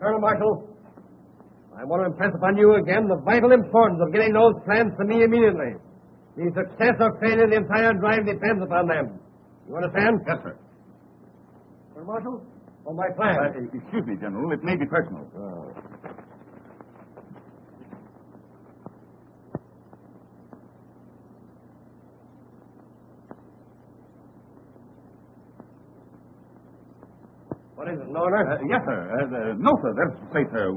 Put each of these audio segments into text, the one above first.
Colonel Marshall, I want to impress upon you again the vital importance of getting those plans to me immediately. The success or failure of the entire drive depends upon them. You understand? Yes, sir. Colonel Marshall, on my plan. Excuse me, General. It may be personal. What is it, an order? Yes, sir. No, sir. That's to say, sir,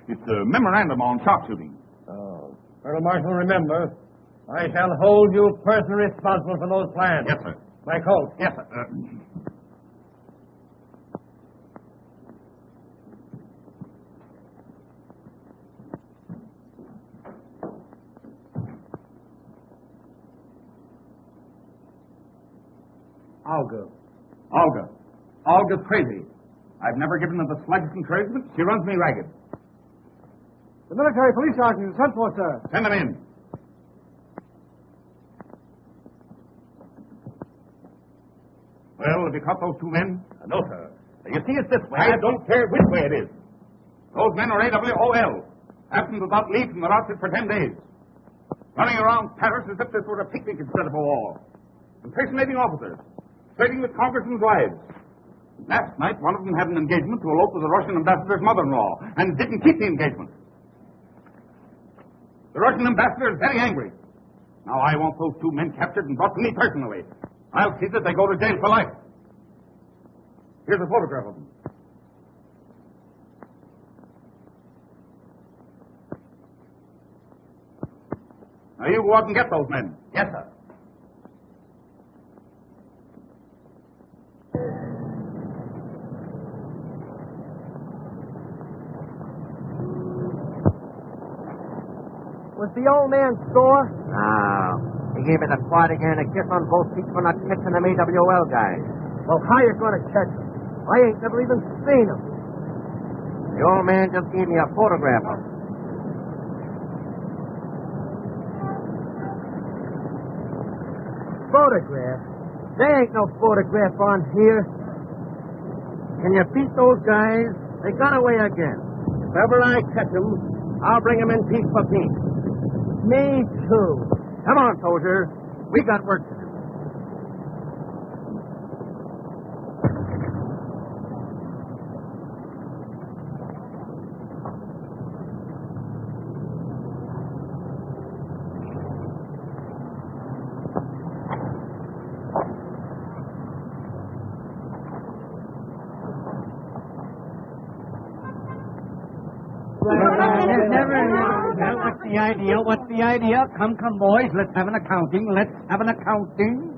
it's a memorandum on sharpshooting. Oh. Colonel Marshall, remember, I shall hold you personally responsible for those plans. Yes, sir. My coat. Yes, sir. Olga's crazy. I've never given her the slightest encouragement. She runs me ragged. The military police sergeant is sent for, sir. Send them in. Well, have you caught those two men? No, sir. You see, it's this way. I don't care which way it is. Those men are AWOL. Absent without leave from their outfit for 10 days. Running around Paris as if this were a picnic instead of a war. Impersonating officers. Trading with congressmen's wives. Last night, one of them had an engagement to elope with the Russian ambassador's mother-in-law and didn't keep the engagement. The Russian ambassador is very angry. Now, I want those two men captured and brought to me personally. I'll see that they go to jail for life. Here's a photograph of them. Now, you go out and get those men. Yes, sir. Was the old man sore? No. He gave me the quad again, a kiss on both cheeks for not catching them AWL guys. Well, how you going to catch him? I ain't never even seen him. The old man just gave me a photograph of him. Photograph? There ain't no photograph on here. Can you beat those guys? They got away again. If ever I catch them, I'll bring them in piece for piece. Me too. Come on, soldiers. We got work to do. What's the idea? Come, boys. Let's have an accounting.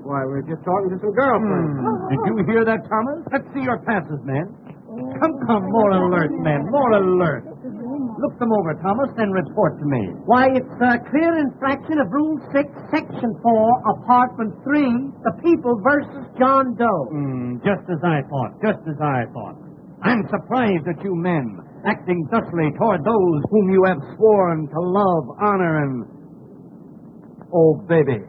Why, we're just talking to some girlfriends. Did you hear that, Thomas? Let's see your passes, men. Come, more alert, men, more alert. Look them over, Thomas, then report to me. Why, it's a clear infraction of Rule 6, Section 4, Apartment 3, the people versus John Doe. Just as I thought. I'm surprised at you men, acting thusly toward those whom you have sworn to love, honor, and... Oh, baby.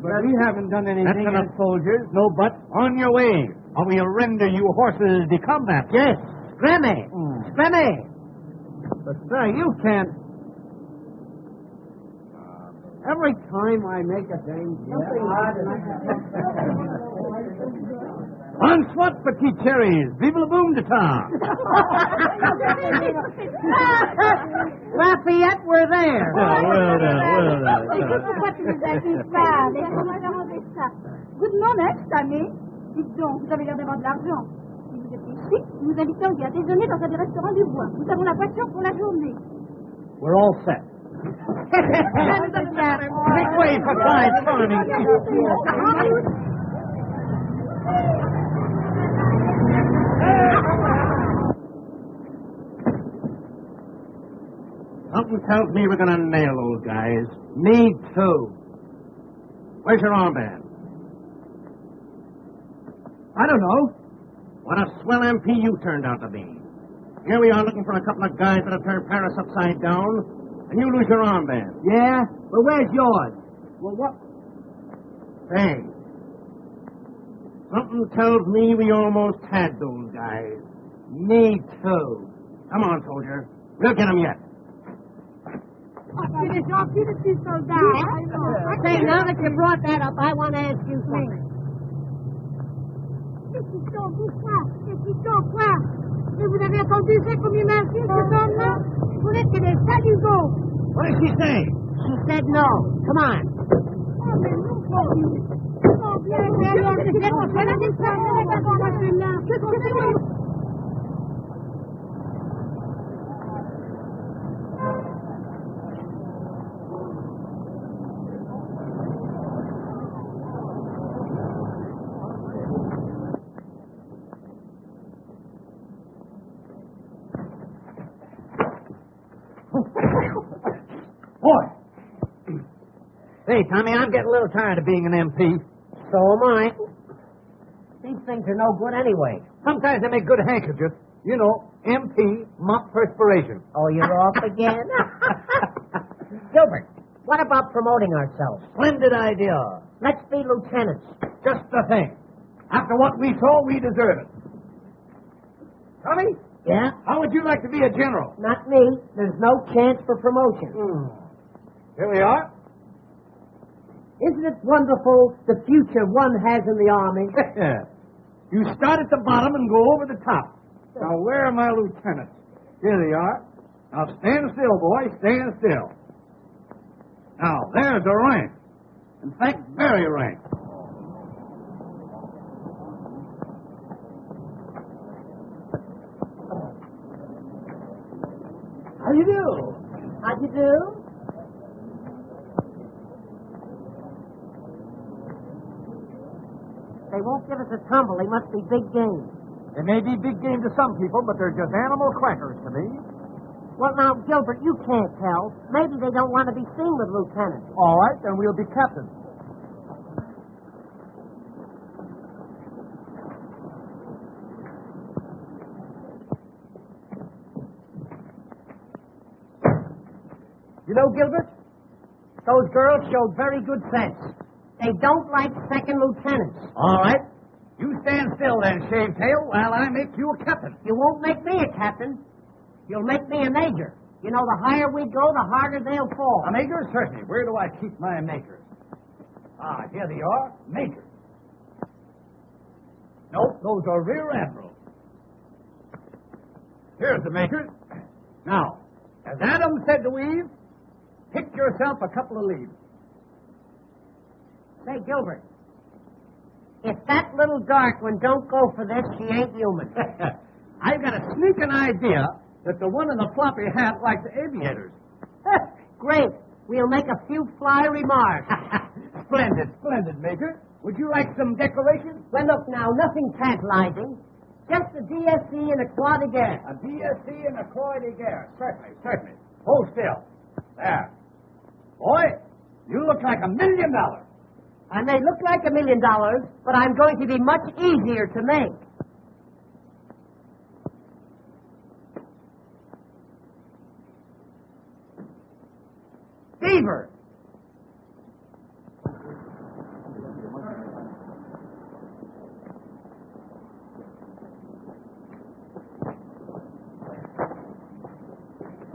But we haven't done anything. That's enough, soldiers. No, but on your way, or we'll render you horses de combat. Yes, scrimmy. But, sir, you can't... Every time I make a danger... On swat, petite cherries. Vive le boom de temps. Lafayette, we're there. Well done. Pourquoi tu nous as dit ça? Laisse-moi demander ça. Good morning, Stanley. Dites donc, vous avez l'air d'avoir de l'argent. Si vous êtes ici, nous vous invitons à déjeuner dans un des restaurants du bois. Nous avons la voiture pour la journée. We're all set. Make way for Clyde Farming. Something tells me we're going to nail those guys. Me too. Where's your armband? I don't know. What a swell MP you turned out to be. Here we are looking for a couple of guys that'll turn Paris upside down, and you lose your armband. Yeah? But where's yours? Well, what? Hey. Something tells me we almost had those guys. Me too. Come on, soldier. We'll get him yet. Say, now that you brought that up, I want to ask you something. Mais vous avez entendu ça comme il m'a dit, cet homme-là? Vous êtes que des saligots. What did she say? She said no. Come on. Oh, mais non, oh, bien, Boy! Hey, Tommy, I'm getting a little tired of being an MP. So am I. These things are no good anyway. Sometimes they make good handkerchiefs. You know, MP, mop perspiration. Oh, you're off again? Gilbert, what about promoting ourselves? Splendid idea. Let's be lieutenants. Just the thing. After what we saw, we deserve it. Tommy, Yeah? how would you like to be a general? Not me. There's no chance for promotion. Here we are. Isn't it wonderful the future one has in the Army? You start at the bottom and go over the top. Now, where are my lieutenants? Here they are. Now, stand still, boy. Stand still. Now, there's a rank. In fact, very rank. How you do? How you do? They won't give us a tumble. They must be big game. They may be big game to some people, but they're just animal crackers to me. Well, now, Gilbert, you can't tell. Maybe they don't want to be seen with lieutenants. All right, then we'll be captains. You know, Gilbert, those girls showed very good sense. They don't like second lieutenants. All right. You stand still then, Shavetail, while I make you a captain. You won't make me a captain. You'll make me a major. You know, the higher we go, the harder they'll fall. A major? Certainly. Where do I keep my majors? Ah, here they are. Majors. Nope, those are rear admirals. Here's the majors. Now, as Adam said to Eve, pick yourself a couple of leaves. Say, Gilbert, if that little dark one don't go for this, she ain't human. I've got a sneaking idea that the one in the floppy hat likes aviators. Great. We'll make a few fly remarks. Splendid, splendid, Major. Would you like some decorations? Well, look now, nothing tantalizing. Just a DSC and a Croix de Guerre. A DSC and a Croix de Guerre. Certainly, certainly. Hold still. There. Boy, you look like $1 million. I may look like $1 million, but I'm going to be much easier to make. Beaver.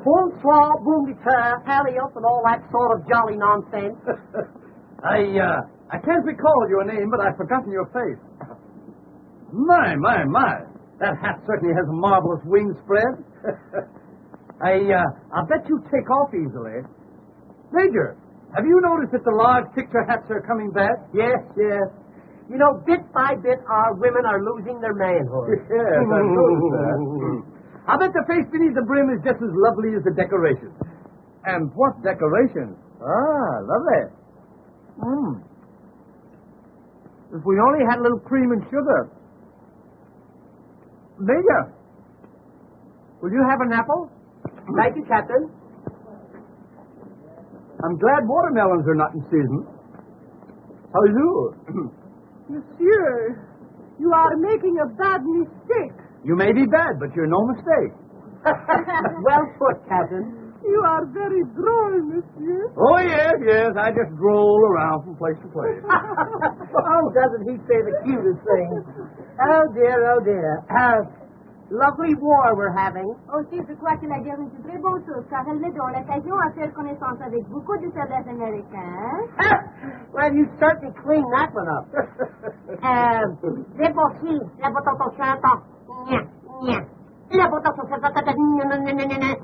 Bonsoir, boom-de-terre, alley up, and all that sort of jolly nonsense. I can't recall your name, but I've forgotten your face. My. That hat certainly has a marvelous wing spread. I'll bet you take off easily. Major, have you noticed that the large picture hats are coming back? Yes. You know, bit by bit, our women are losing their manhood. Yes, I've noticed that. I bet the face beneath the brim is just as lovely as the decorations. And what decorations? Ah, lovely. If we only had a little cream and sugar. Major, will you have an apple? Thank you, Captain. I'm glad watermelons are not in season. How do you? Monsieur, you are making a bad mistake. You may be bad, but you're no mistake. Well put, Captain. You are very droll, monsieur. Oh, yes. I just roll around from place to place. Oh, doesn't he say the cutest things? Oh, dear. Lovely war we're having. Aussi, je crois que la guerre est une très bonne chose, car elle me donne l'occasion à faire connaissance avec beaucoup de soldats américains. Well, you certainly cleaned that one up. C'est possible. La bouton chantant. Nya, nya. La bouton chantant. Nya, nya, nya.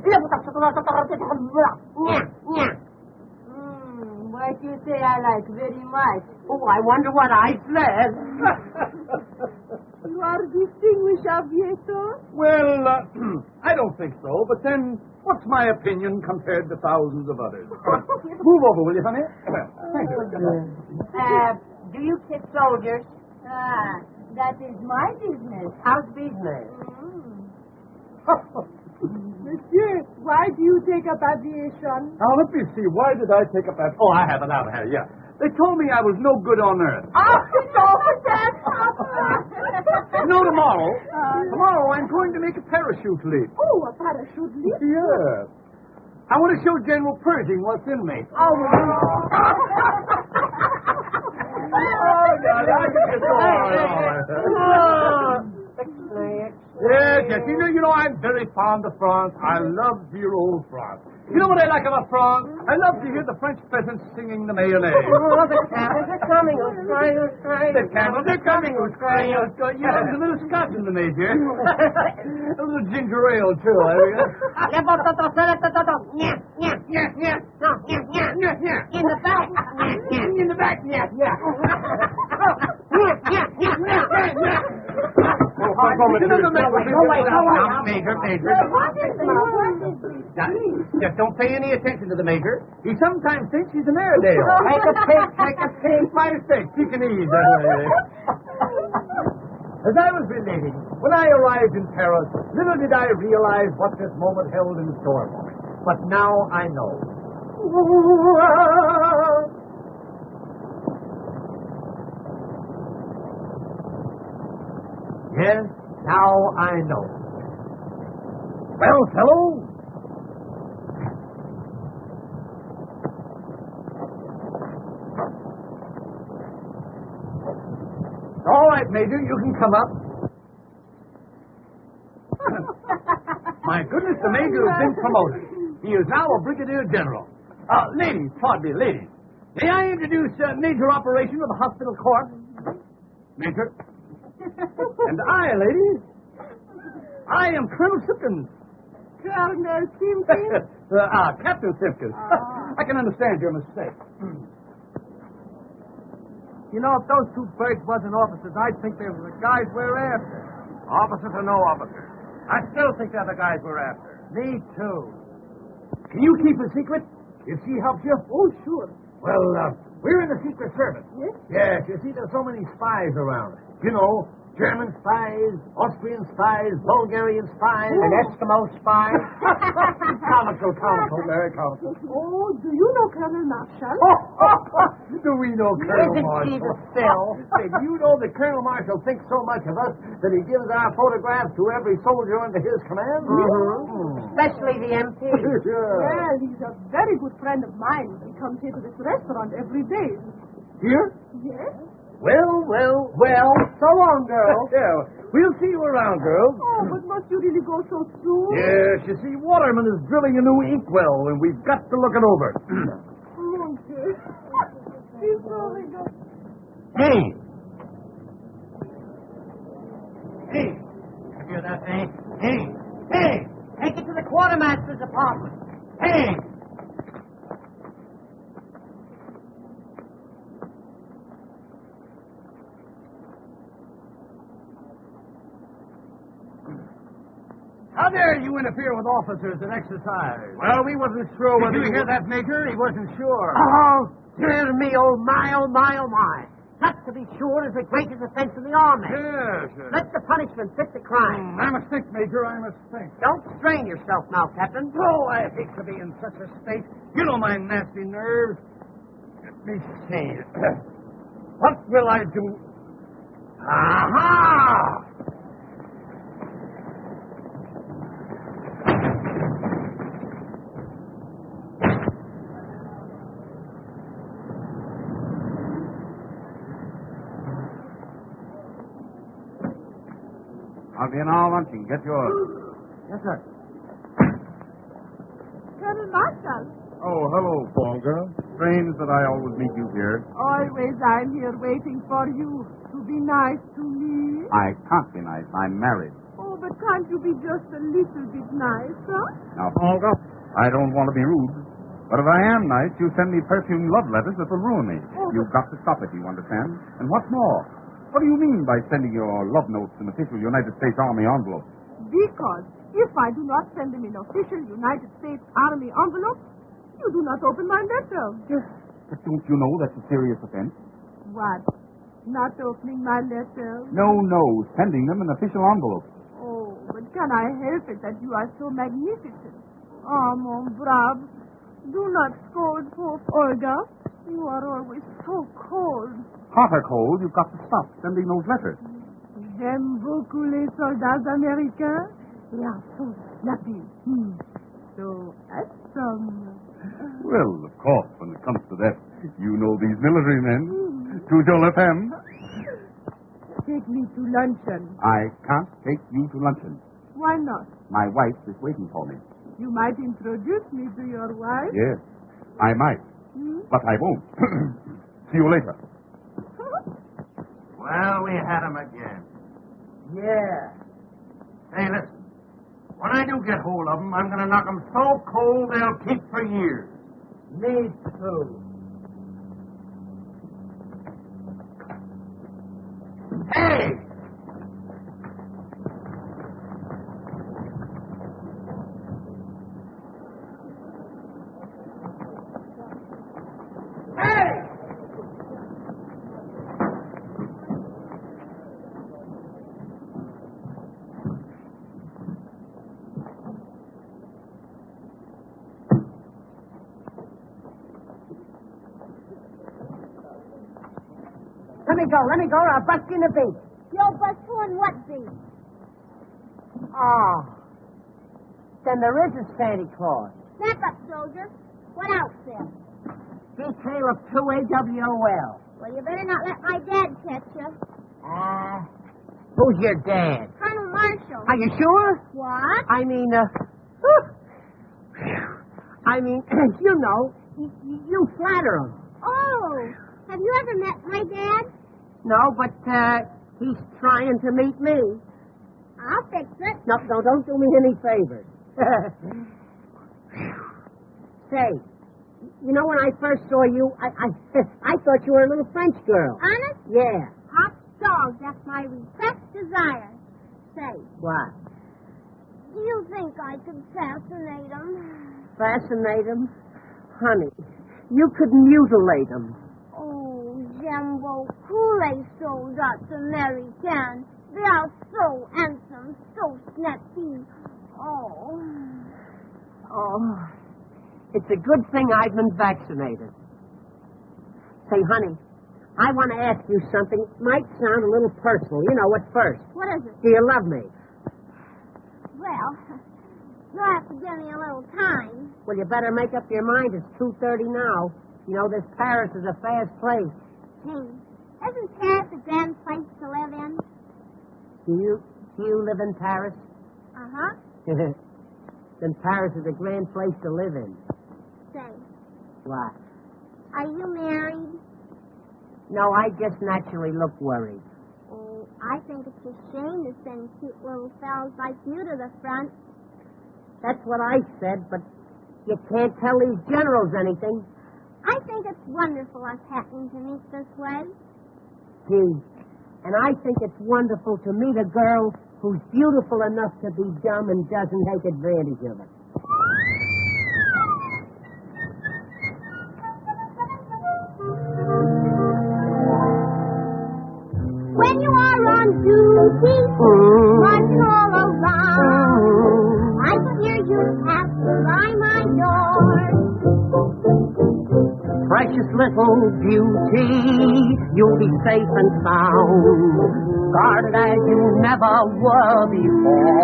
La bouton chantant. Nya, nya. What you say I like very much. Oh, I wonder what I said. You are distinguished aviator? Well, I don't think so, but then what's my opinion compared to thousands of others? Move over, will you, honey? Thank you. Do you kiss soldiers? Ah, that is my business. How's business? Monsieur, why do you take up aviation? Now, let me see. Why did I take up that? Oh, I have it out here, yeah. They told me I was no good on Earth. Oh, no, that's Papa. You know, tomorrow I'm going to make a parachute leap. Oh, a parachute leap? Yeah. I want to show General Pershing what's in me. Oh, God, I can just go on. Yes, you know, I'm very fond of France. I love dear old France. You know what I like about France? I love to hear the French peasants singing the mayonnaise. Oh, the camels are coming. The camels are coming. Yeah, there's a little scotch in the Major. A little ginger ale, too. In the back. In the back, yeah. Just don't pay any attention to the Major. He sometimes thinks he's an Airedale. Take a pig, fight a steak. Pekingese. As I was relating, when I arrived in Paris, little did I realize what this moment held in store for me. But now I know. Yes, now I know. Well, fellow. All right, Major, you can come up. My goodness, the Major has been promoted. He is now a Brigadier General. Ladies, pardon me, ladies. May I introduce Major Operation of the Hospital Corps? Major. And I, ladies, I am Colonel Simpkins. Colonel Simpkins? Captain Simpkins. I can understand your mistake. You know, if those two birds wasn't officers, I'd think they were the guys we're after. Officers or no officers? I still think they're the guys we're after. Me too. Can you keep a secret if she helps you? Oh, sure. Well, we're in the Secret Service. Yes? Yes, you see, there's so many spies around. You know, German spies, Austrian spies, Bulgarian spies, An Eskimo spy. comical, very comical. Oh, do you know Colonel Marshall? Do we know Colonel Isn't she Marshall? the still? Say, do you know that Colonel Marshall thinks so much of us that he gives our photographs to every soldier under his command? Especially the MP. Well, he's a very good friend of mine. He comes here to this restaurant every day. Here? Yes? Well, so long, girl. Yeah, we'll see you around, girl. Oh, but must you really go so soon? Yes, you see, Waterman is drilling a new inkwell, and we've got to look it over. Okay. He's really good. Hey! You hear that, eh? Hey! Take it to the quartermaster's apartment. Hey! How dare you interfere with officers in exercise? Well, we wasn't sure whether Did you hear that, Major? He wasn't sure. Oh, dear me, oh my, oh my, oh my. That, to be sure, is the greatest offense in the army. Yes. Let the punishment fit the crime. I must think, Major, I must think. Don't strain yourself now, Captain. Oh, I hate to be in such a state. You know my nasty nerves. Let me see. What will I do? Aha! I'll be in our lunching. Get yours. Yes, sir. Colonel Marshall. Oh, hello, Folger. Strange that I always meet you here. Always I'm here waiting for you to be nice to me. I can't be nice. I'm married. Oh, but can't you be just a little bit nicer? Now, Folger, I don't want to be rude, but if I am nice, you send me perfumed love letters that will ruin me. Oh, You've got to stop it, you understand? And what's more, what do you mean by sending your love notes in official United States Army envelopes? Because if I do not send them in official United States Army envelope, you do not open my letter. But don't you know that's a serious offense? What? Not opening my letter? No, sending them in official envelopes. Oh, but can I help it that you are so magnificent? Oh, mon brave, do not scold poor Olga. You are always so cold. Hot or cold, you've got to stop sending those letters. J'aime beaucoup les soldats américains. They are so snappy. So handsome. Well, of course, when it comes to that, you know these military men. Toujours la femme. Take me to luncheon. I can't take you to luncheon. Why not? My wife is waiting for me. You might introduce me to your wife. Yes, I might, but I won't. See you later. Well, we had him again. Yeah. Hey, listen. When I do get hold of them, I'm going to knock them so cold they'll keep for years. Me too. Hey! Let me go, or I'll bust you in the beak. You'll bust who and what beat? Oh. Then there is a Santa Claus. Back up, soldier. What outfit? Detail of 2AWOL. Well, you better not let my dad catch you. Who's your dad? Colonel Marshall. Are you sure? What? I mean, you know, you flatter him. Oh, have you ever met my dad? No, but, he's trying to meet me. I'll fix it. No, don't do me any favors. Say, you know, when I first saw you, I thought you were a little French girl. Honest? Yeah. Hot dog, that's my repressed desire. Say, What? do you think I could fascinate him? Fascinate him? Honey, you could mutilate him. Oh, j'aime beaucoup les soldats américains. They are so handsome, so snappy. Oh. Oh, it's a good thing I've been vaccinated. Say, honey, I want to ask you something. It might sound a little personal. You know, at first. What is it? Do you love me? Well, you'll have to give me a little time. Well, you better make up your mind. It's 2:30 now. You know, this Paris is a fast place. Hey, isn't Paris a grand place to live in? Do you live in Paris? Uh-huh. Then Paris is a grand place to live in. Say, What? are you married? No, I just naturally look worried. Oh, I think it's a shame to send cute little fellows like you to the front. That's what I said, but you can't tell these generals anything. I think it's wonderful us happening to meet this way. Gee, and I think it's wonderful to meet a girl who's beautiful enough to be dumb and doesn't take advantage of it. When you are on duty, running all around, I hear you pass by my door. Precious little beauty, you'll be safe and sound, guarded as you never were before.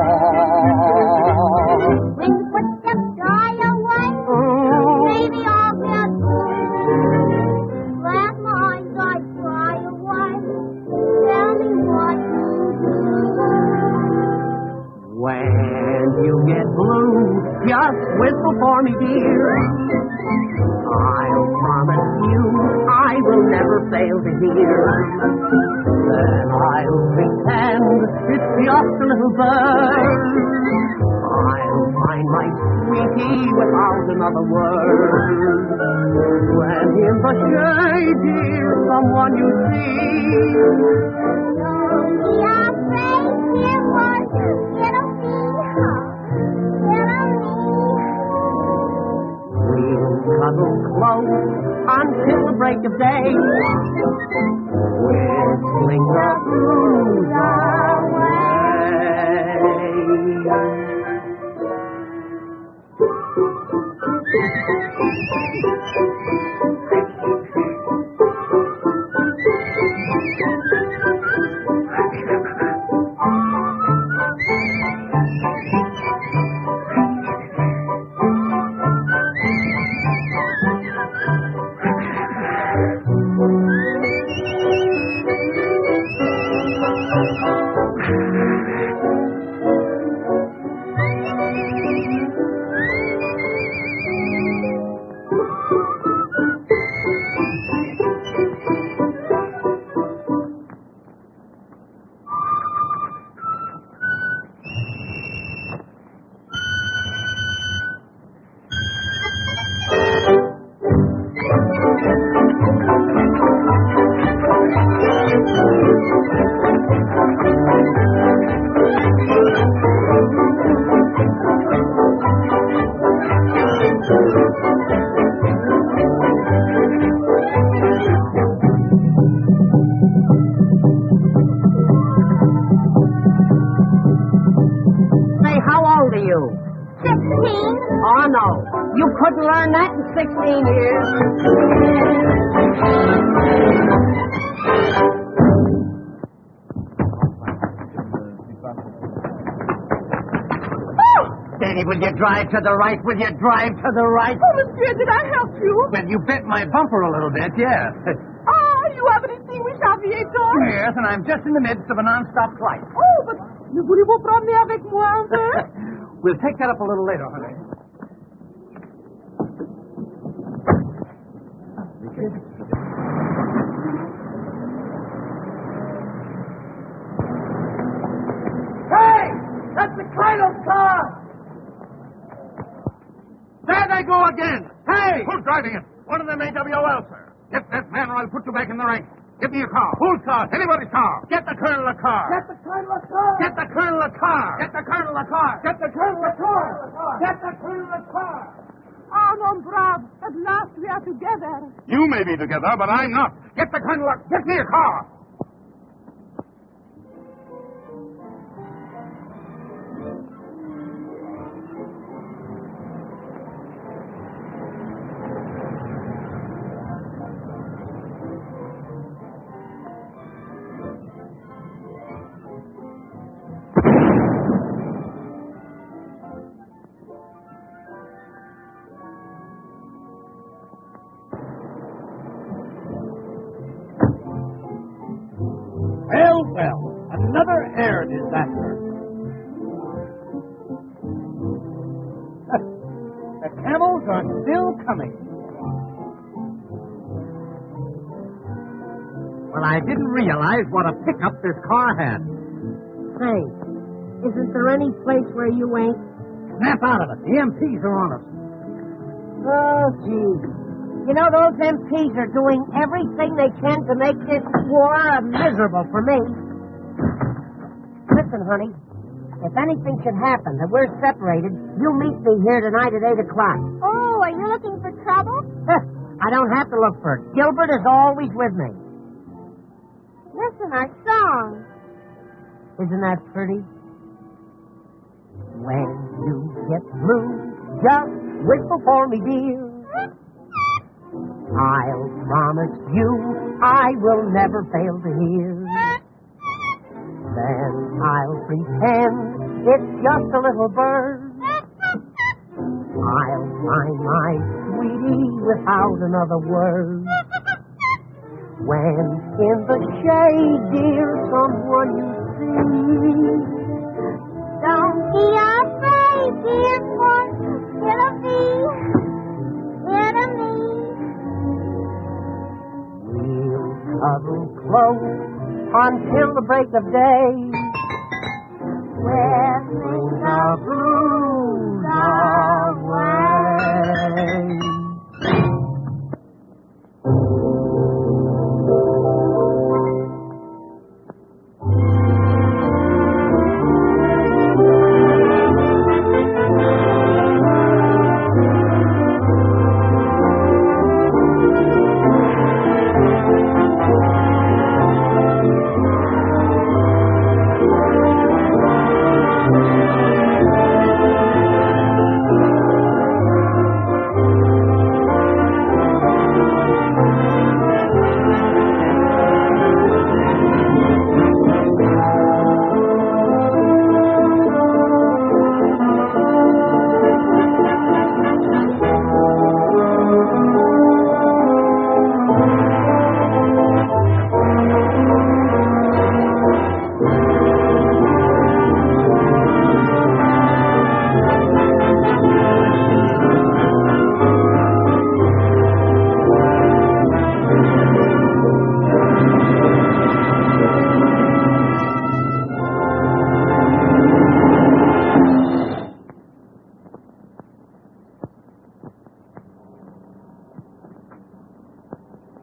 When the footsteps die away, maybe I'll get through. Last night I cry away. Tell me what you do. never fail to hear. Then I'll pretend it's just a little bird. I'll find my sweetie without another word. When in the shade, dear, someone you see. Cuddle close until the break of day. Whistling the blues You couldn't learn that in 16 years. Danny, will you drive to the right? Will you drive to the right? Oh, monsieur, did I help you? Well, you bit my bumper a little bit, yes. Oh, you haven't extinguished aviator? Yes, and I'm just in the midst of a non-stop flight. Oh, but ne voulez-vous promener avec moi un peu? We'll take that up a little later, honey. Hey! That's the colonel's car! There they go again! Hey! Who's driving it? One of them AWL, sir. Get that man or I'll put you back in the ranks. Get me a car. Whose car? Anybody's car. Get the colonel a car! Get the colonel a car! Get the colonel a car! Get the colonel a car! Get the colonel a car! Get the colonel a car! Ah, mon brave, at last we are together. You may be together, but I'm not. Get the colonel. Get me a car. Well, another air disaster. The camels are still coming. Well, I didn't realize what a pickup this car had. Say, isn't there any place where you ain't? Snap out of it. The MPs are on us. Oh, gee. You know, those MPs are doing everything they can to make this war miserable for me. Listen, honey, if anything should happen that we're separated, you meet me here tonight at 8 o'clock. Oh, are you looking for trouble? I don't have to look for it. Gilbert is always with me. Listen, our song. Isn't that pretty? When you get blue, just whistle for me, dear. I'll promise you I will never fail to hear. Then I'll pretend it's just a little bird. I'll find my sweetie without another word. When in the shade, dear, someone you see. Don't be afraid, dear, for it'll be me. We'll Huddle close until the break of day. When the blues away.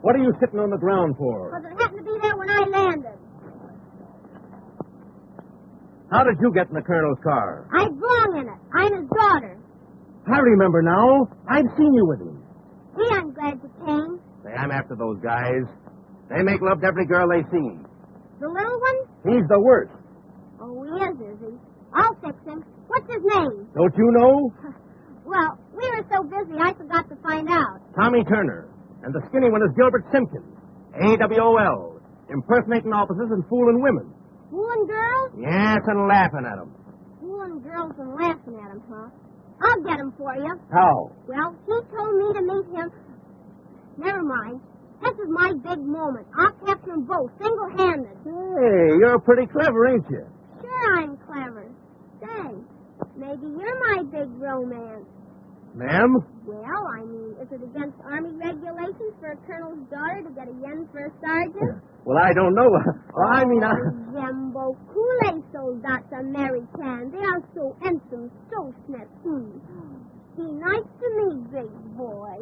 What are you sitting on the ground for? Because it happened to be there when I landed. How did you get in the colonel's car? I belong in it. I'm his daughter. I remember now. I've seen you with him. Gee, I'm glad you came. Say, I'm after those guys. They make love to every girl they see. The little one? He's the worst. Oh, he is he? I'll fix him. What's his name? Don't you know? Well, we were so busy I forgot to find out. Tommy Turner. And the skinny one is Gilbert Simpkins. AWOL. Impersonating officers and fooling women. Fooling girls? Yes, and laughing at them. Fooling girls and laughing at him, huh? I'll get him for you. How? Well, he told me to meet him. Never mind. This is my big moment. I'll capture them both, single-handed. Hey, you're pretty clever, ain't you? Sure, I'm clever. Say, maybe you're my big romance. Ma'am? Well, I mean, is it against Army regulations for a colonel's daughter to get a yen for a sergeant? Well, I don't know. Well, I mean, Jumbo Kool-Aid soldats American. They are so handsome, so snappy. Be nice to me, big boy.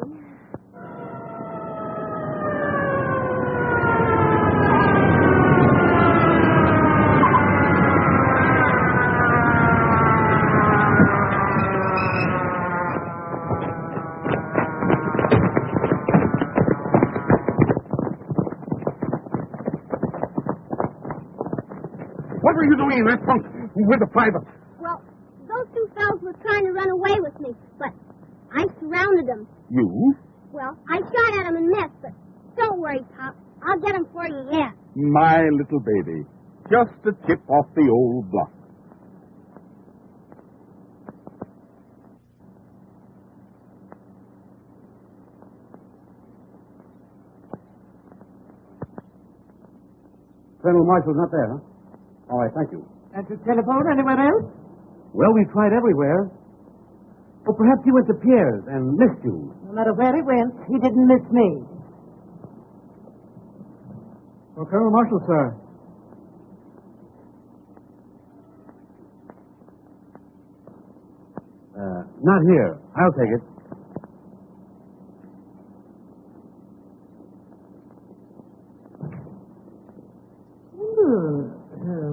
What were you doing in that trunk with the private? Well, those two fellows were trying to run away with me, but I surrounded them. You? Well, I shot at them and missed, but don't worry, Pop. I'll get them for you yet. My little baby. Just a chip off the old block. Colonel Marshall's not there, huh? All right, thank you. Can't you telephone anywhere else? Well, we've tried everywhere. Oh, perhaps he went to Pierre's and missed you. No matter where he went, he didn't miss me. Well, Colonel Marshall, sir. Not here. I'll take it.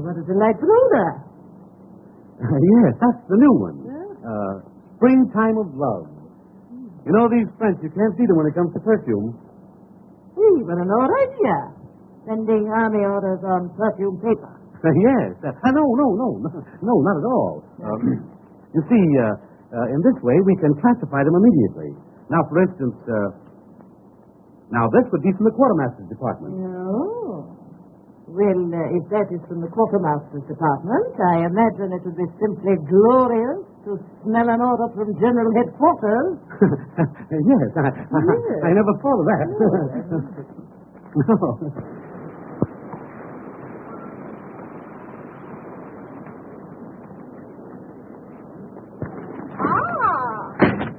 What a delightful odor. Yes, that's the new one. Springtime of Love. You know, these French, you can't see them when it comes to perfume. Gee, what an idea. Sending army orders on perfume paper. Yes. No, not at all. You see, in this way, we can classify them immediately. Now, for instance, now this would be from the quartermaster's department. Oh. Well, if that is from the quartermaster's department, I imagine it would be simply glorious to smell an order from General Headquarters. Yes, I never thought of that. No.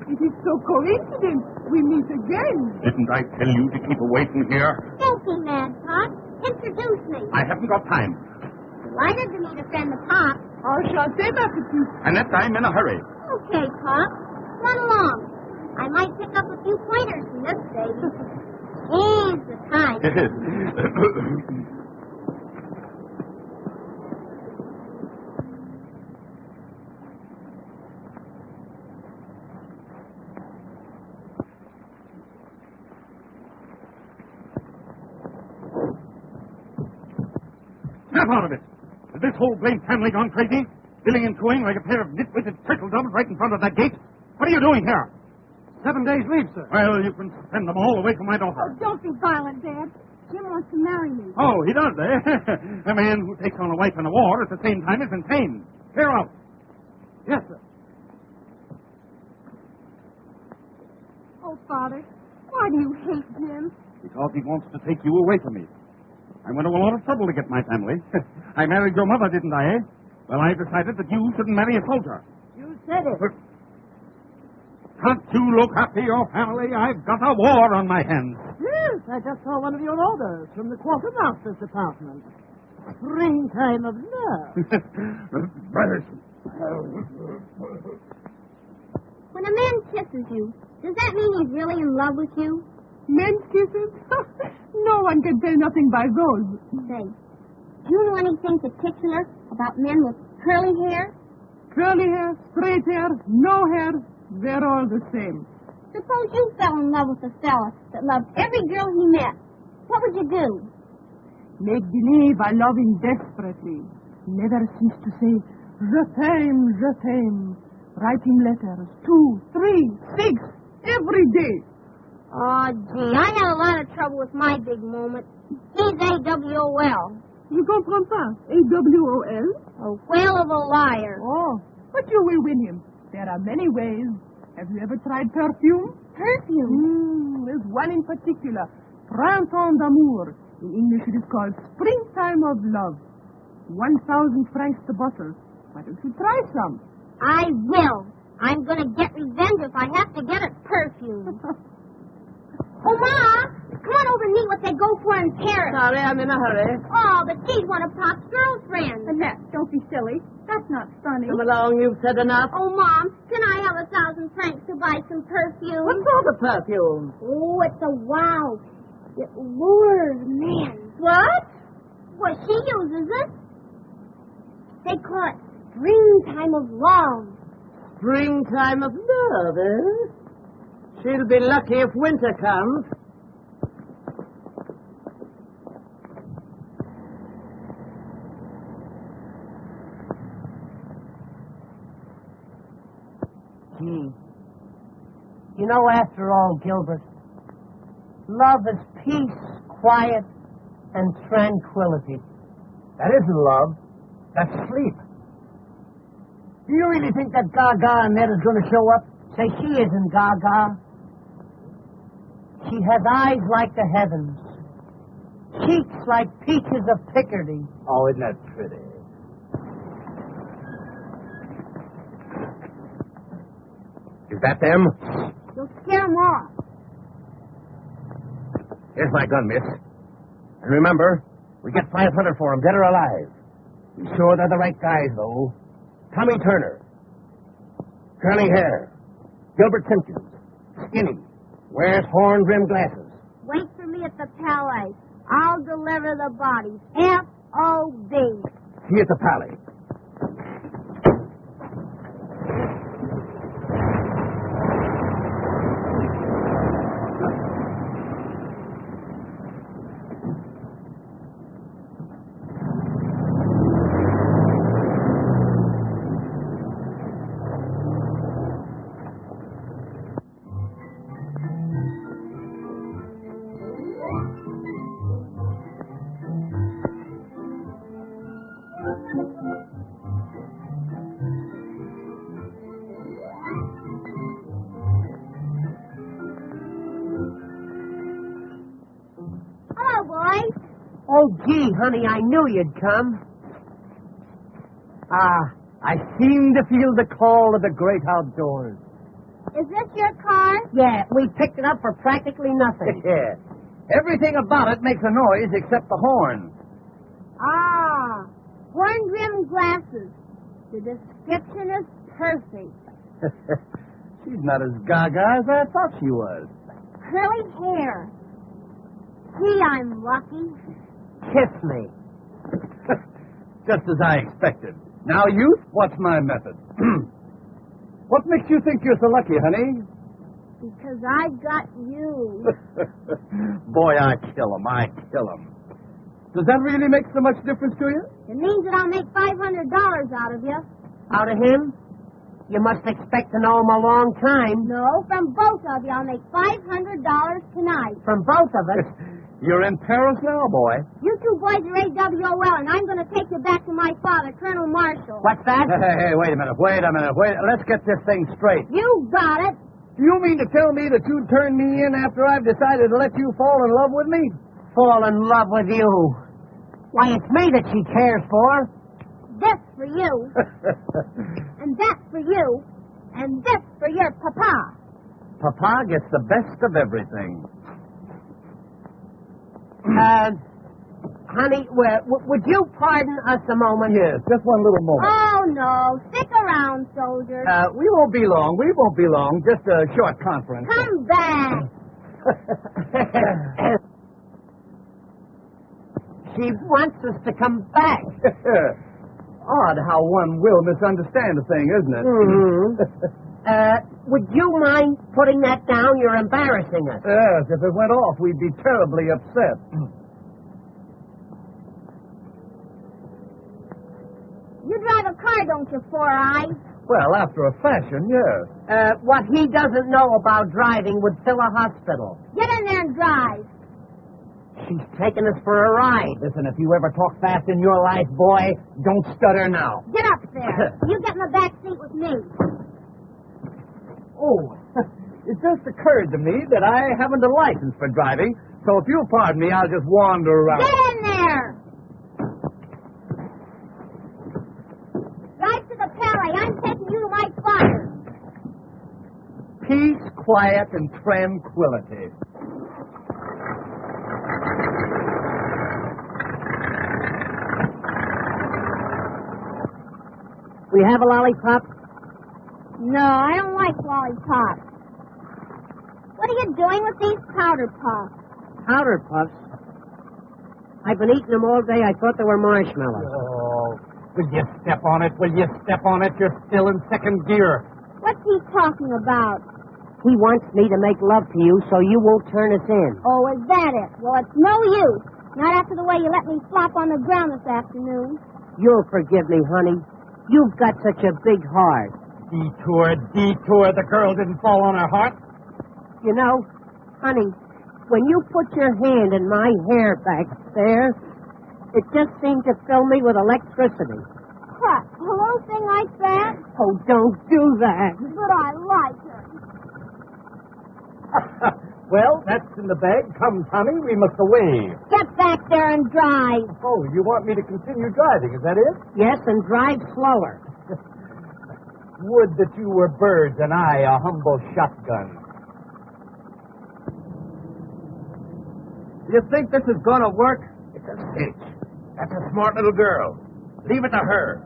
It is so coincident. We meet again. Didn't I tell you to keep away from here? Don't be mad, Pop. introduce me. I haven't got time. Delighted to meet a friend of Pop. Enchanté, ma petite. Annette, I'm in a hurry. Okay, Pop. Run along. I might pick up a few pointers from this baby. He's the type. Snap out of it. Is this whole blamed family gone crazy? Billing and cooing like a pair of nitwitted turtle doves right in front of that gate? What are you doing here? 7 days leave, sir. Well, you can send them all away from my daughter. Don't be violent, Dad. Jim wants to marry me. Oh, he does, eh? A man who takes on a wife in a war at the same time is insane. Clear out. Yes, sir. Oh, Father, why do you hate Jim? Because he wants to take you away from me. I went to a lot of trouble to get my family. I married your mother, didn't I, eh? Well, I decided that you shouldn't marry a soldier. You said it. Can't you look after your family? I've got a war on my hands. Yes, I just saw one of your orders from the quartermaster's department. Springtime of love. Brothers. When a man kisses you, does that mean he's really in love with you? Men's kisses? No one can tell nothing by those. Say, do you know anything particular about men with curly hair? Curly hair, straight hair, no hair, they're all the same. Suppose you fell in love with a fella that loved every girl he met. What would you do? Make believe I love him desperately. Never cease to say, je t'aime. Write him letters, 2, 3, 6, every day. Oh, gee, I had a lot of trouble with my big moment. He's AWOL. Je comprends pas. AWOL? A whale of a liar. Oh, but you will win him. There are many ways. Have you ever tried perfume? Perfume? There's one in particular. Printemps d'amour. In English it is called Springtime of Love. 1,000 francs the bottle. Why don't you try some? I will. I'm going to get revenge if I have to get it perfume. Oh, Ma, come on over and meet what they go for in Paris. Sorry, I'm in a hurry. Oh, but she's one of Pop's girlfriends. Annette, don't be silly. That's not funny. Come along, you've said enough. Oh, Mom, can I have 1,000 francs to buy some perfume? What sort of perfume? Oh, it's a wow. It lures men. What? Well, she uses it. They call it springtime of love. Springtime of love, eh? She'll be lucky if winter comes. Gee. You know, after all, Gilbert, love is peace, quiet, and tranquility. That isn't love. That's sleep. Do you really think that Gaga Annette is going to show up? Say, she isn't Gaga. She has eyes like the heavens, cheeks like peaches of Picardy. Oh, isn't that pretty? Is that them? You'll scare them off. Here's my gun, miss. And remember, we get 500 for them, dead or alive. Be sure they're the right guys, though. Tommy Turner. Curly hair. Gilbert Simpkins. Skinny. Wears horn-rimmed glasses. Wait for me at the Palais. I'll deliver the bodies. F.O.B. See you at the Palais. Hello, boys. Oh, gee, honey, I knew you'd come. I seem to feel the call of the great outdoors. Is this your car? Yeah, we picked it up for practically nothing. Yeah. Everything about it makes a noise except the horn. Ah, horn-rimmed glasses. The description is perfect. She's not as gaga as I thought she was. Curly hair. Gee, I'm lucky. Kiss me. Just as I expected. Now, youth, what's my method? What makes you think you're so lucky, honey? Because I've got you. Boy, I kill him. Does that really make so much difference to you? It means that I'll make $500 out of you. Out of him? You must expect to know him a long time. No, from both of you, I'll make $500 tonight. From both of us. You're in Paris now, boy. You two boys are AWOL, and I'm going to take you back to my father, Colonel Marshall. What's that? Hey, wait a minute. Let's get this thing straight. You got it. Do you mean to tell me that you'd turn me in after I've decided to let you fall in love with me? Fall in love with you. Why, it's me that she cares for. This for you. And that for you. And this for your papa. Papa gets the best of everything. Honey, would you pardon us a moment? Yes, just one little moment. Oh, no. Stick around, soldier. We won't be long. Just a short conference. Come back. She wants us to come back. Odd how one will misunderstand a thing, isn't it? Mm-hmm. Would you mind putting that down? You're embarrassing us. Yes, if it went off, we'd be terribly upset. You drive a car, don't you, Four Eyes? Well, after a fashion, yes. What he doesn't know about driving would fill a hospital. Get in there and drive. She's taking us for a ride. Listen, if you ever talk fast in your life, boy, don't stutter now. Get up there. You get in the back seat with me. Oh, it just occurred to me that I haven't a license for driving, so if you'll pardon me, I'll just wander around. Get in there. Drive to the Palais. I'm taking you to my father. Peace, quiet, and tranquility. We have a lollipop? No, I don't like lollipops. What are you doing with these powder puffs? Powder puffs? I've been eating them all day. I thought they were marshmallows. Oh, will you step on it? You're still in second gear. What's he talking about? He wants me to make love to you so you won't turn us in. Oh, is that it? Well, it's no use. Not after the way you let me flop on the ground this afternoon. You'll forgive me, honey. You've got such a big heart. Detour. The girl didn't fall on her heart. You know, honey, when you put your hand in my hair back there, it just seemed to fill me with electricity. What? A little thing like that? Oh, don't do that. But I like her. Well, that's in the bag. Come, Tommy, we must away. Get back there and drive. Oh, you want me to continue driving, is that it? Yes, and drive slower. Would that you were birds and I a humble shotgun. You think this is going to work? It's a cinch. That's a smart little girl. Leave it to her.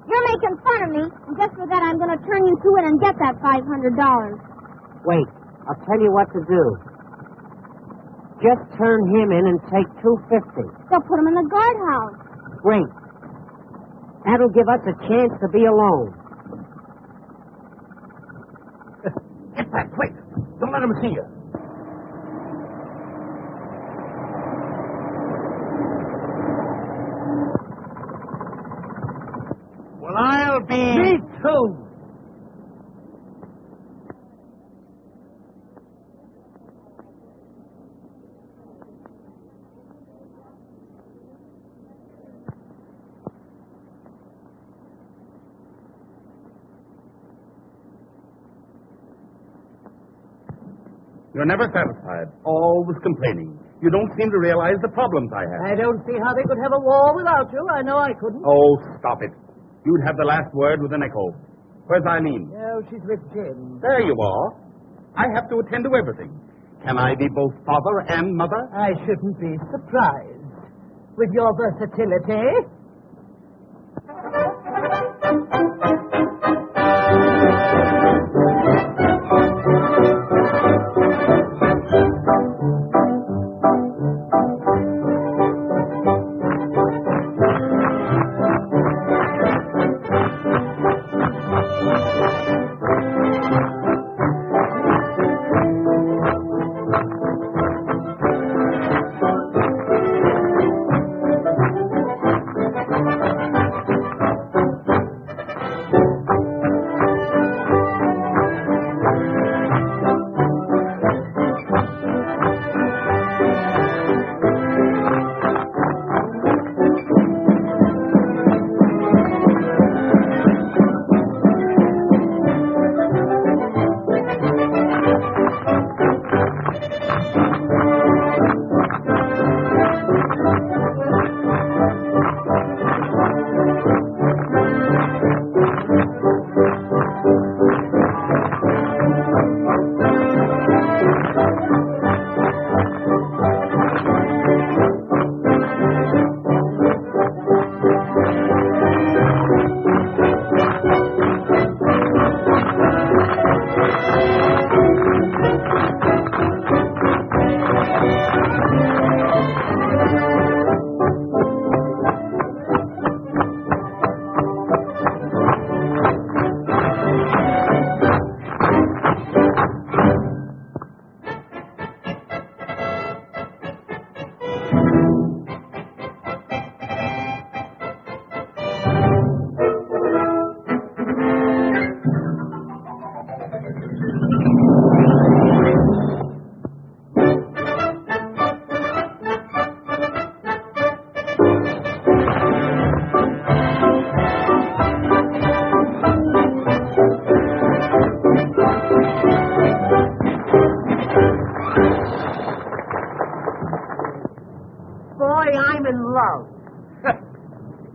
You're making fun of me, and just for that, I'm going to turn you to it and get that $500. Wait, I'll tell you what to do. Just turn him in and take $250. They'll put him in the guardhouse. Great. That'll give us a chance to be alone. Get back, quick. Don't let him see you. Well, I'll be... Me too. You're never satisfied, always complaining. You don't seem to realize the problems I have. I don't see how they could have a war without you. I know I couldn't. Oh, stop it. You'd have the last word with an echo. Where's Eileen? Oh, she's with Jim. There you are. I have to attend to everything. Can I be both father and mother? I shouldn't be surprised with your versatility.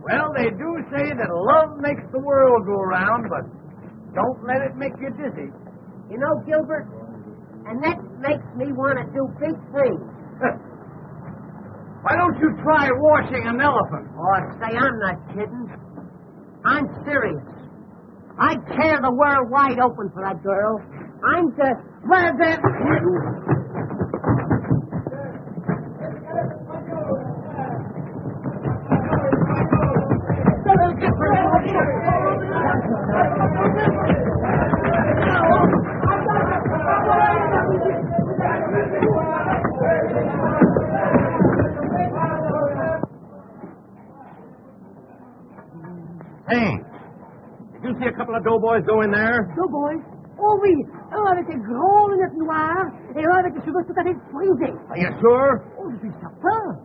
Well, they do say that love makes the world go round, but don't let it make you dizzy. You know, Gilbert, and that makes me want to do big things. Why don't you try washing an elephant? Oh, say, I'm not kidding. I'm serious. I'd tear the world wide open for that girl. I'm just... Where that... Hey, did you see a couple of doughboys go in there? Doughboys? Oh oui, un avec des grandes lunettes noires et un avec des cheveux tout à fait frisés. Are you sure? Oh, je suis certain.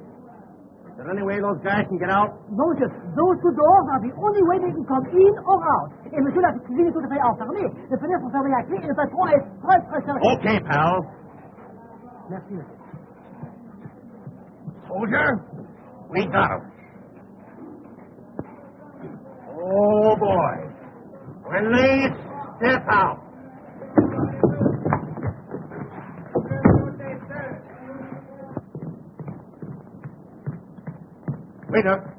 Is there any way those guys can get out? Non, just those two doors are the only way they can come in or out. Et monsieur, la cuisine est tout à fait enfermée. Les fenêtres sont fermées à clé et le patron est très sérieux. Okay, pal. Merci, monsieur. Soldier, we got him. Oh, boy. When they step out. Waiter.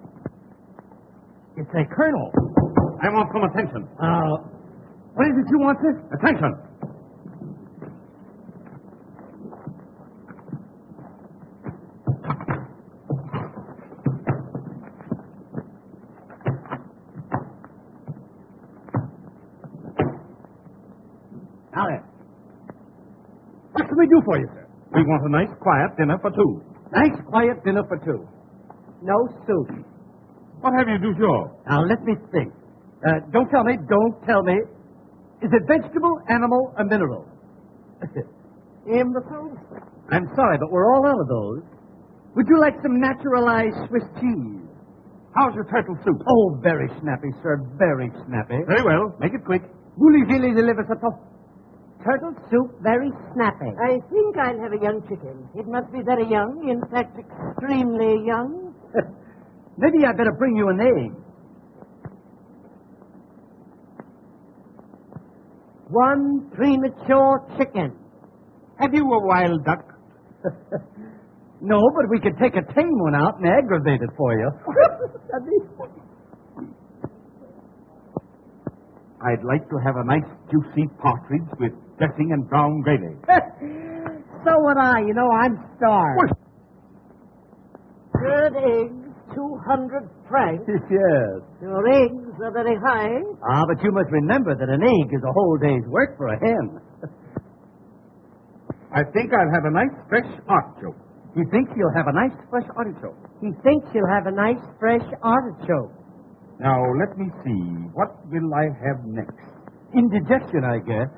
It's a colonel. I want some attention. What is it you want, sir? Attention. Now then, what can we do for you, sir? We want a nice, quiet dinner for two. Nice, quiet dinner for two. No soup. What have you do sure? Now, let me think. Don't tell me. Is it vegetable, animal, or mineral? Imbecile? I'm sorry, but we're all out of those. Would you like some naturalized Swiss cheese? How's your turtle soup? Oh, very snappy, sir. Very snappy. Very well. Make it quick. Voulez-vous les levassatons? Turtle soup, very snappy. I think I'll have a young chicken. It must be very young, in fact, extremely young. Maybe I'd better bring you an egg. One premature chicken. Have you a wild duck? No, but we could take a tame one out and aggravate it for you. I'd like to have a nice juicy partridge with dressing and brown gravy. So would I. You know, I'm starved. What? Good eggs, 200 francs. Yes. Your eggs are very high. Ah, but you must remember that an egg is a whole day's work for a hen. I think I'll have a nice fresh artichoke. He thinks you'll have a nice fresh artichoke. He thinks you'll have a nice fresh artichoke. Now, let me see. What will I have next? Indigestion, I guess.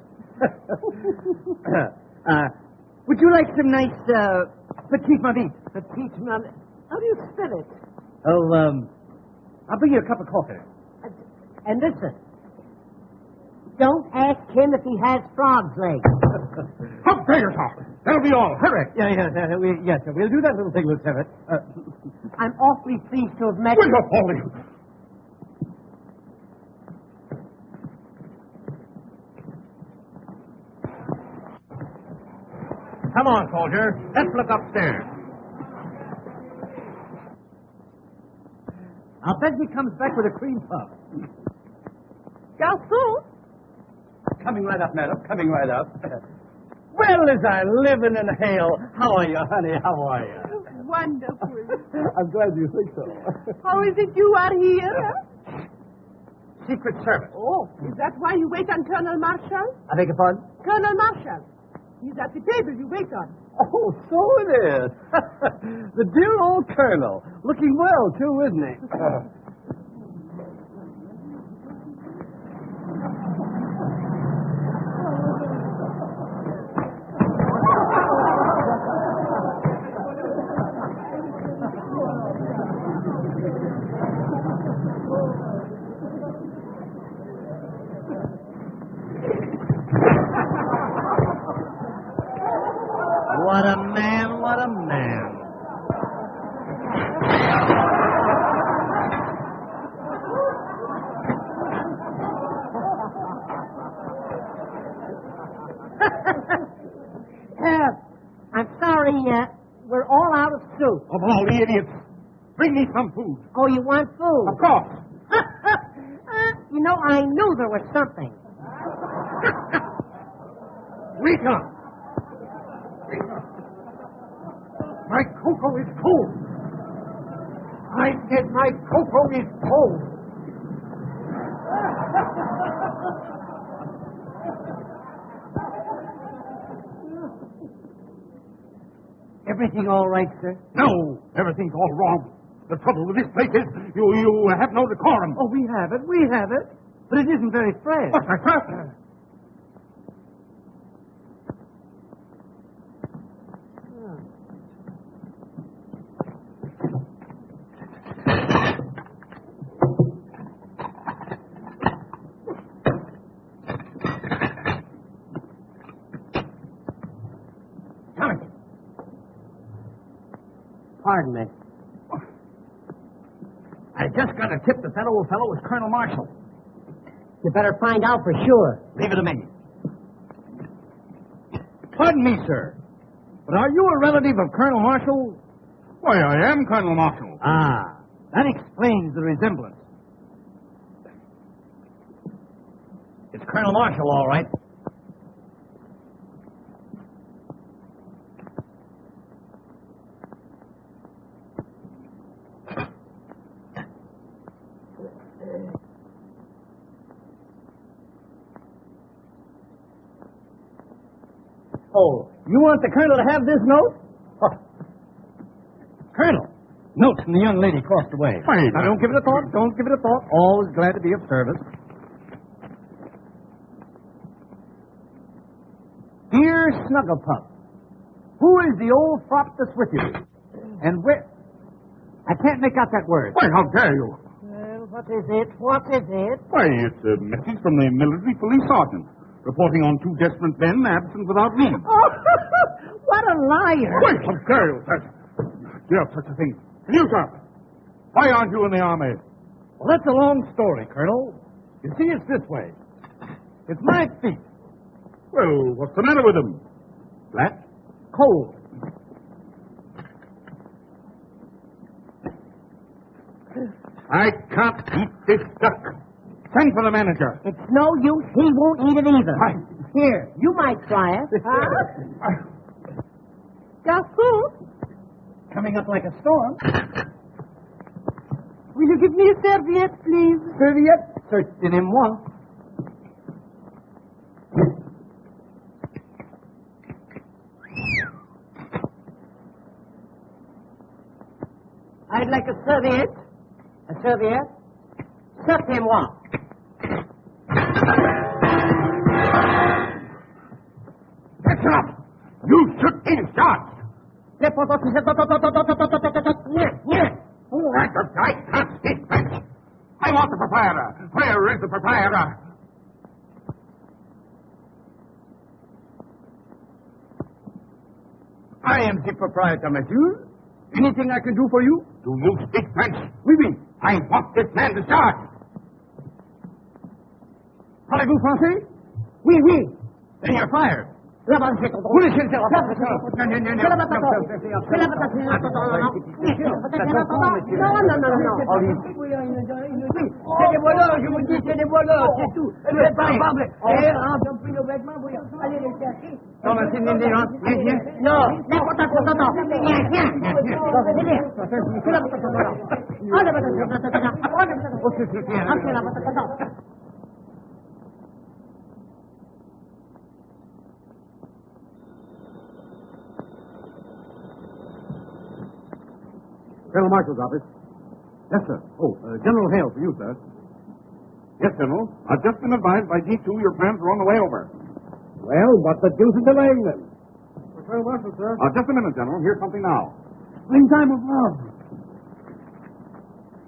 Would you like some nice petite marie? Petite marie. How do you spell it? Oh, I'll bring you a cup of coffee. And listen, don't ask him if he has frog's legs. How dare you talk? That'll be all. Hurry. Yes, sir. We'll do that little thing, Lieutenant. I'm awfully pleased to have met Will you. you, Paulie? Come on, soldier. Let's look upstairs. I'll bet he comes back with a cream puff. Garçon, Coming right up, madam. Coming right up. Well, as I live in hell. How are you, honey? How are you? wonderful. I'm glad you think so. How is it you are here? Secret Service. Oh, is that why you wait on Colonel Marshall? I beg your pardon? Colonel Marshall. He's at the table you wait on. Oh, so it is. The dear old colonel. Looking well, too, isn't he? What a man, what a man. I'm sorry, we're all out of soup. Of all the idiots. Bring me some food. Oh, you want food? Of course. You know, I knew there was something. Rita! My cocoa is cold. I said my cocoa is cold. Everything all right, sir? No, everything's all wrong. The trouble with this place is you have no decorum. Oh, we have it. But it isn't very fresh. What's that? Pardon me. I just got a tip that old fellow was Colonel Marshall. You better find out for sure. Leave it to me. Pardon me, sir. But are you a relative of Colonel Marshall? Why, I am Colonel Marshall. Ah, that explains the resemblance. It's Colonel Marshall, all right. Oh, you want the colonel to have this note? Oh. Colonel, note from the young lady across the way. Fine. Now, don't give it a thought. Don't give it a thought. Always glad to be of service. Dear Snugglepup, who is the old fop that's with you? And where... I can't make out that word. Why, how dare you? Well, what is it? What is it? Why, it's a message from the military police sergeant reporting on 2 desperate men absent without leave. Oh, what a liar. Why, how dare you, sir? You have such a thing. And you, sir, why aren't you in the army? Well, that's a long story, Colonel. You see, it's this way. It's my feet. Well, what's the matter with them? Flat? Cold. I can't eat this duck. Send for the manager. It's no use. He won't eat it either. Why? Here, you might try it. Garçon, Coming up like a storm. will you give me a serviette, please? Serviette? Certainement. I'd like a serviette. A serviette? Certainement. That's enough. You should be shot. Yes. That's a I can't speak French. I want the proprietor. Where is the proprietor? I am the proprietor, monsieur. Anything I can do for you? Do you speak French? Oui, oui. I want this man discharged. Parlez-vous français? Oui, oui. Then you're fired. Là-bas, c'est ton Vous laissez le faire. C'est la patate. C'est la patate. C'est la patate. Non. C'est des voleurs, je vous dis, c'est des voleurs, c'est tout. Vous êtes pas capables. Ils ont pris nos vêtements, vous allez les chercher. Non, mais c'est une viens. Non, n'importe quoi, non. Viens. C'est la patate. Ah, la patate. C'est la patate. Colonel Marshal's office. Yes, sir. Oh, General Hale for you, sir. Yes, General. I've just been advised by G2 your plans are on the way over. Well, what the deuce is delaying them? Colonel Marshal, sir. Just a minute, General. Here's something now. Springtime of love.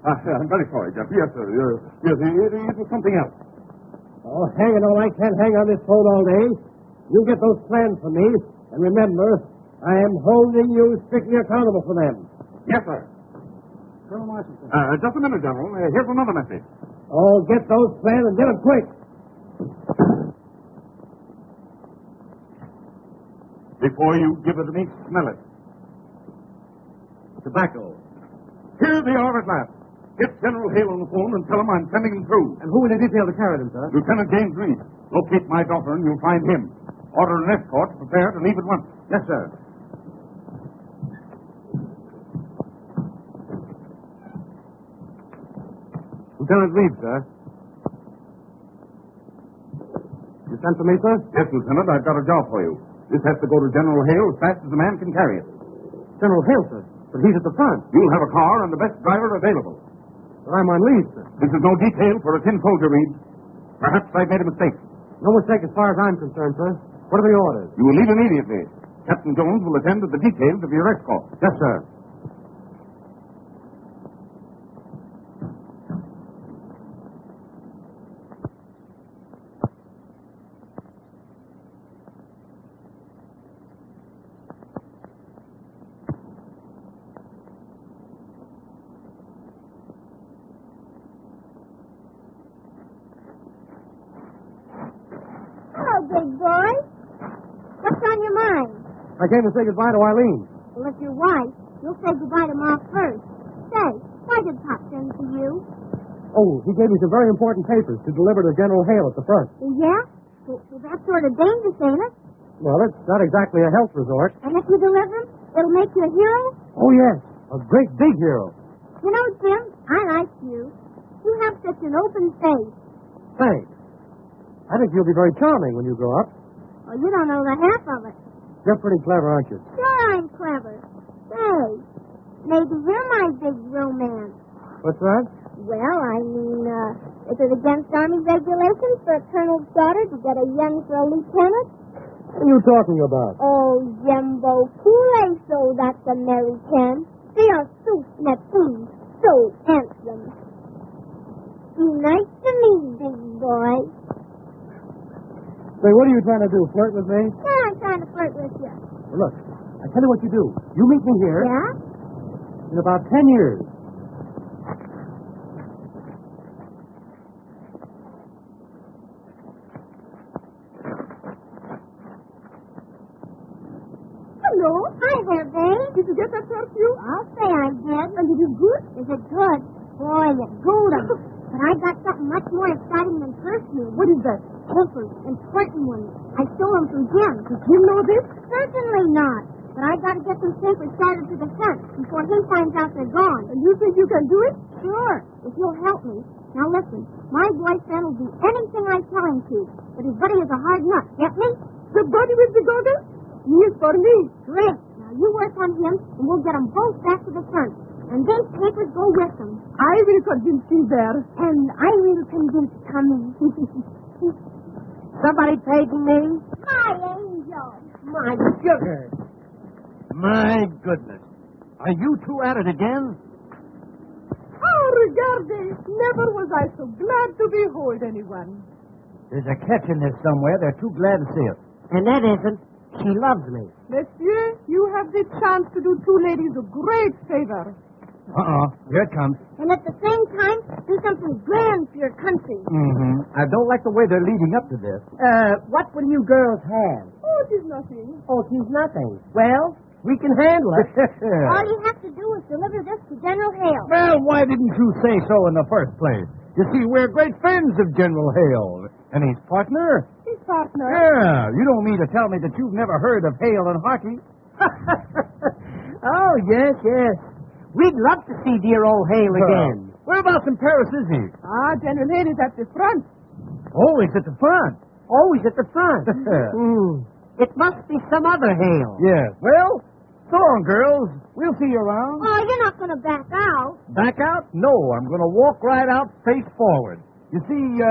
I'm very sorry, Jeff. Yes, sir. Yes, it was something else. Oh, hang it all. I can't hang on this phone all day. You get those plans for me. And remember, I am holding you strictly accountable for them. Yes, sir. Colonel Marshal, sir. Just a minute, General. Here's another message. Oh, get those plans and get them quick. Before you give it to me, smell it. Tobacco. Here they are at last. Get General Hale on the phone and tell him I'm sending him through. And who will they detail to carry them, sir? Lieutenant James Reed. Locate my daughter and you'll find him. Order an escort to prepare to leave at once. Yes, sir. Lieutenant Reed, sir. You sent for me, sir? Yes, Lieutenant, I've got a job for you. This has to go to General Hale as fast as the man can carry it. General Hale, sir. But he's at the front. You'll have a car and the best driver available. But I'm on leave, sir. This is no detail for a tin soldier, Reed. Perhaps I've made a mistake. No mistake as far as I'm concerned, sir. What are the orders? You will leave immediately. Captain Jones will attend to the details of your escort. Yes, sir. Hello, big boy. What's on your mind? I came to say goodbye to Eileen. Well, if you're white, you'll say goodbye to Ma first. Say, why did Pop send for you? Oh, he gave me some very important papers to deliver to General Hale at the front. Yeah? Well, that's sort of dangerous, ain't it? Well, it's not exactly a health resort. And if you deliver them, it'll make you a hero? Oh, yes. A great big hero. You know, Jim, I like you. You have such an open face. Thanks. I think you'll be very charming when you grow up. Oh, you don't know the half of it. You're pretty clever, aren't you? Sure, I'm clever. Say, maybe you're my big romance. What's that? Well, I mean, is it against Army regulations for a colonel's daughter to get a young for a lieutenant? What are you talking about? Oh, Jumbo, so that's American. They are so snappy, so handsome. Be nice to me, big boy. Say, what are you trying to do, flirt with me? Yeah, I'm trying to flirt with you. Well, look, I tell you what you do. You meet me here Yeah? in about 10 years. Hello. Hi there, babe. Did you get that perfume? I'll say I did. And it is good? Is it good? Boy, you golden. But I got something much more exciting than perfume. What is that? Papers, important ones. I stole them from Jim. Does Jim know this? Certainly not. But I got to get some papers started to the fence before he finds out they're gone. And you think you can do it? Sure, if you'll help me. Now listen, my boyfriend will do anything I tell him to, but his buddy is a hard nut. Get me? The buddy with the goggles? He is for me. Great. Now you work on him, and we'll get them both back to the front. And these papers go with them. I will convince Gilbert. And I will convince Tommy. Somebody paging me? My angel. My sugar. My goodness. Are you two at it again? Oh, Regarde. Never was I so glad to behold anyone. There's a catch in this somewhere. They're too glad to see us. And that isn't. She loves me. Monsieur, you have the chance to do two ladies a great favor. Here it comes. And at the same time, do something grand for your country. Mm-hmm. I don't like the way they're leading up to this. What will you girls have? Oh, it is nothing. Oh, she's nothing. Well, we can handle it. All you have to do is deliver this to General Hale. Well, why didn't you say so in the first place? You see, we're great friends of General Hale. And his partner? His partner. Yeah, you don't mean to tell me that you've never heard of Hale and Harkey? Oh, yes, yes. We'd love to see dear old Hale again. Whereabouts in Paris is he? General Hale is at the front. Oh, he's at the front. Always at the front. It must be some other Hale. Yes. Well, so long, girls. We'll see you around. Oh, you're not going to back out. Back out? No, I'm going to walk right out face forward. You see,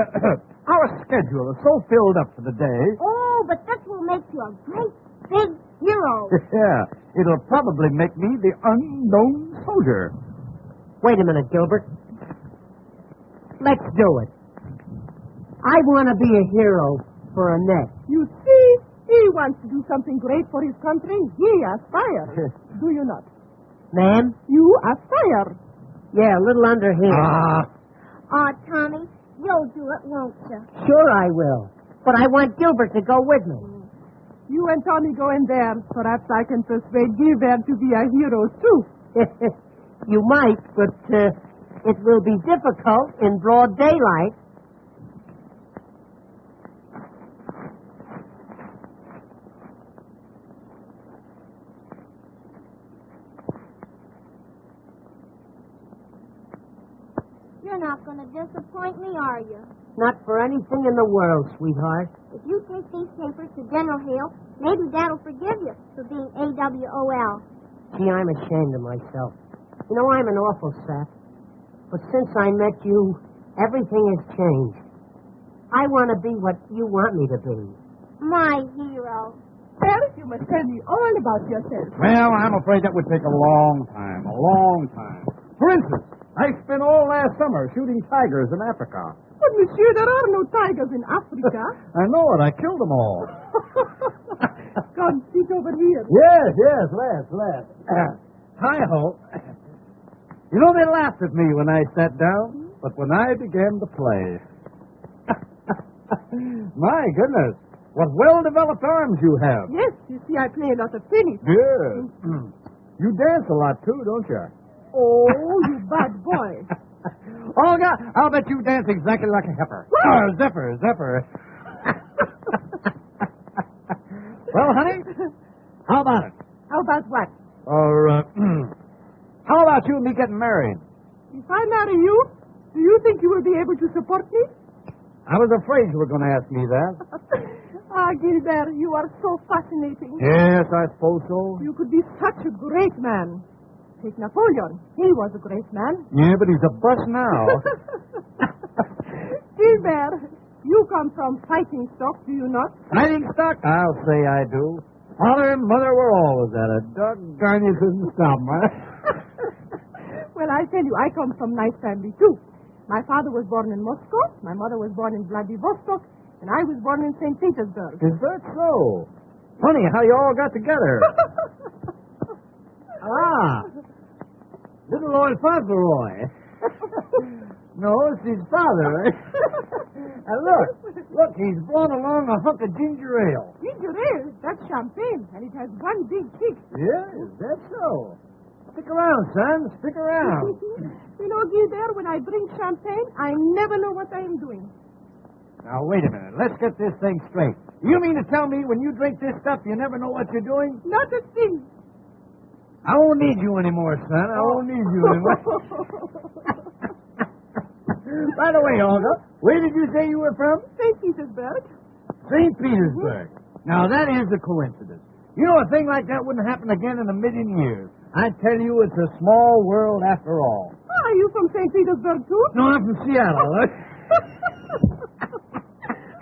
our schedule is so filled up for the day. Oh, but this will make you a great big hero. Yeah, it'll probably make me the unknown soldier. Wait a minute, Gilbert. Let's do it. I want to be a hero for Annette. You see, he wants to do something great for his country. He aspires. Do you not? Ma'am? You aspire. Yeah, a little under here. Oh, Tommy, you'll do it, won't you? Sure I will. But I want Gilbert to go with me. You and Tommy go in there. Perhaps I can persuade Gilbert to be a hero, too. You might, but it will be difficult in broad daylight. You're not going to disappoint me, are you? Not for anything in the world, sweetheart. If you take these papers to General Hale, maybe Dad'll forgive you for being AWOL. Gee, I'm ashamed of myself. You know, I'm an awful sap. But since I met you, everything has changed. I want to be what you want me to be. My hero. Paris, you must tell me all about yourself. Well, I'm afraid that would take a long time. A long time. For instance, I spent all last summer shooting tigers in Africa. But, monsieur, there are no tigers in Africa. I know it. I killed them all. Come, sit over here. Yes, let's. Hi-ho. You know, they laughed at me when I sat down, but when I began to play... My goodness, what well-developed arms you have. Yes, you see, I play a lot of tennis. Yes. You dance a lot, too, don't you? Oh, you bad boy. Oh, God, I'll bet you dance exactly like a heifer. Zephyr. Well, honey, how about it? How about what? Or, how about you and me getting married? If I marry you, do you think you will be able to support me? I was afraid you were going to ask me that. Gilbert, you are so fascinating. Yes, I suppose so. You could be such a great man. Take Napoleon. He was a great man. Yeah, but he's a bust now. Gilbert, you come from fighting stock, do you not? Fighting stock? I'll say I do. Father and Mother were always at it. Doggone, you couldn't stop them, huh? Well, I tell you, I come from nice family, too. My father was born in Moscow, my mother was born in Vladivostok, and I was born in St. Petersburg. Is that so? Funny how you all got together. Little old Fauntleroy. No, it's his father, right? And look, he's brought along a hunk of ginger ale. Ginger ale, that's champagne, and it has one big kick. Yeah, is that so? Stick around, son. Stick around. You know, Gilbert, when I drink champagne, I never know what I am doing. Now, wait a minute. Let's get this thing straight. You mean to tell me when you drink this stuff, you never know what you're doing? Not a thing. I won't need you anymore, son. I won't need you anymore. By the way, Olga, where did you say you were from? St. Petersburg. St. Petersburg. Now, that is a coincidence. You know, a thing like that wouldn't happen again in a million years. I tell you, it's a small world after all. Are you from St. Petersburg, too? No, I'm from Seattle.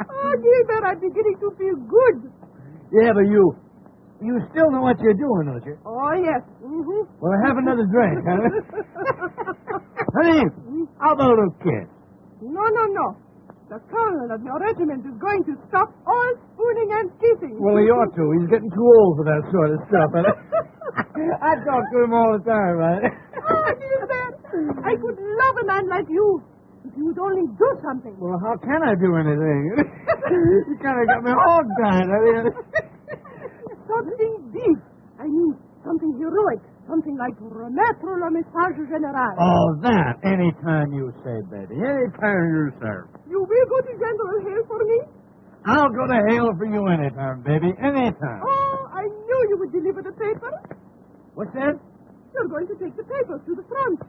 Oh, Gilbert, I'm beginning to feel good. Yeah, but you still know what you're doing, don't you? Oh, yes. Mm-hmm. Well, have another drink, huh? Honey, how about a little kiss? No. The colonel of your regiment is going to stop all spooning and kissing. Well, he ought to. He's getting too old for that sort of stuff. I talk to him all the time, right? Oh, Gilbert, I could love a man like you if you would only do something. Well, how can I do anything? You kind of got me hog-tied. Something big. I mean, something heroic. Something like remettre le message général. Oh, that. Anytime you say, baby. Anytime you say. You will go to General Hale for me? I'll go to Hale for you anytime, baby. Anytime. Oh, I knew you would deliver the paper. What's that? You're going to take the papers to the front.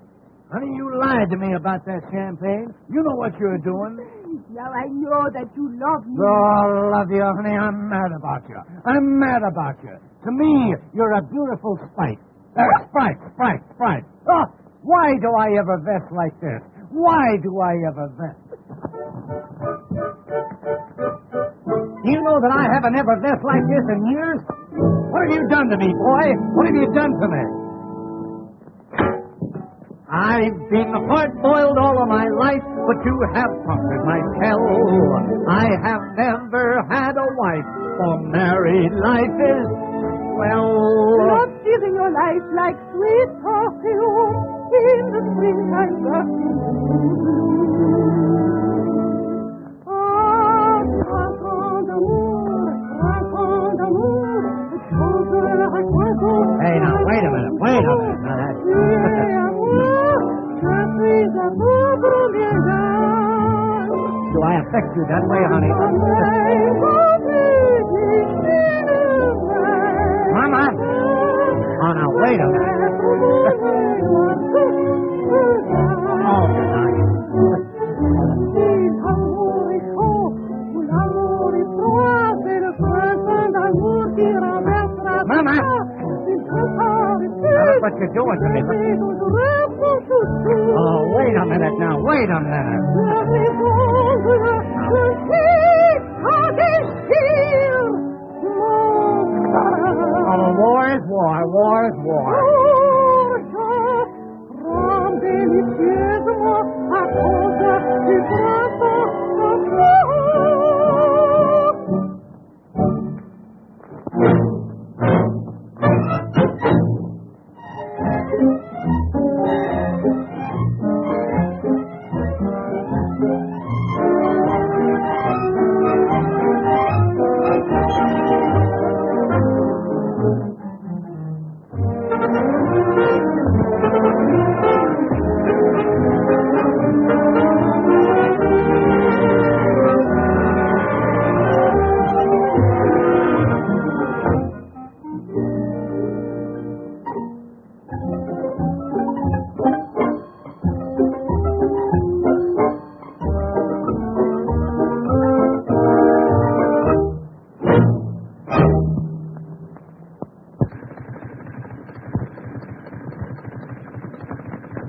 Honey, you lied to me about that champagne. You know what you're doing. Now I know that you love me. Oh, love you, honey. I'm mad about you. I'm mad about you. To me, you're a beautiful sprite. Sprite. Oh, why do I ever vest like this? Why do I ever vest? You know that I haven't ever vest like this in years? What have you done to me, boy? What have you done to me? I've been hard-boiled all of my life, but you have conquered my shell. I have never had a wife, for married life is, well... Not giving your life like sweet perfume in the springtime bursting Hey, now, wait a minute. Now, do I affect you that way, honey? Mama! Oh, now, wait a minute. Oh, Mama! Now, look what you're doing to me. Oh, wait a minute now. Wait a minute. Oh, war is war. War is war.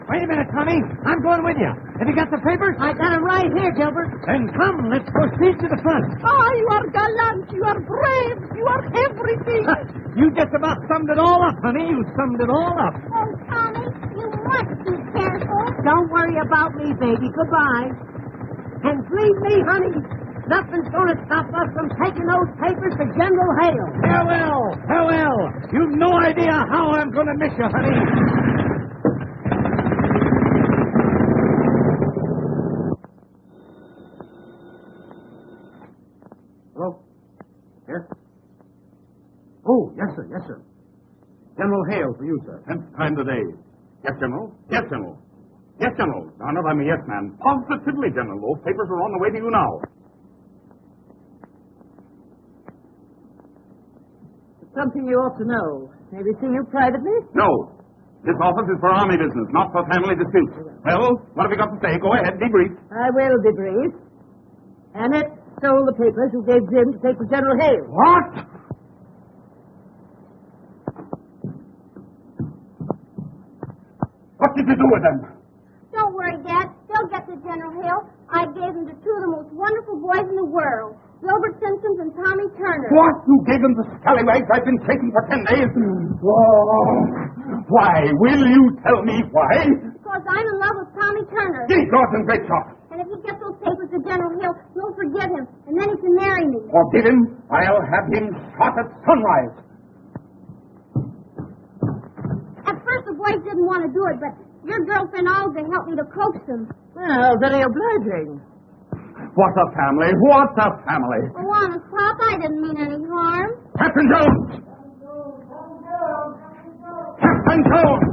Wait a minute, Tommy. I'm going with you. Have you got the papers? I got them right here, Gilbert. Then come, let's proceed to the front. Oh, you are gallant. You are brave. You are everything. You just about summed it all up, honey. You summed it all up. Oh, Tommy, you must be careful. Don't worry about me, baby. Goodbye. And believe me, honey, nothing's going to stop us from taking those papers to General Hale. Farewell. You've no idea how I'm going to miss you, honey. Oh, yes, sir. Yes, sir. General Hale for you, sir. 10th time today. Yes, General. Yes, General. Yes, General. Now, not I'm a yes man. Positively, General. Those papers are on the way to you now. Something you ought to know. May we see you privately? No. This office is for army business, not for family disputes. Well, what have you got to say? Go ahead, be brief. I will be brief. Annette stole the papers and gave Jim to take to General Hale. What? What did you do with them? Don't worry, Dad. They'll get to General Hill. I gave them to two of the most wonderful boys in the world, Wilbert Simpson and Tommy Turner. What? You gave them the scallywags I've been chasing for 10 days? Oh, why? Will you tell me why? Because I'm in love with Tommy Turner. Gee, Gordon, great shot. And if he gets those papers to General Hill, he'll forgive him, and then he can marry me. Forgive him? I'll have him shot at sunrise. At first, the boys didn't want to do it, but your girlfriend Olga helped me to coax them. Well, very obliging. What a family! What a family! Oh, honest, Pop, I didn't mean any harm. Captain Jones! Captain Jones!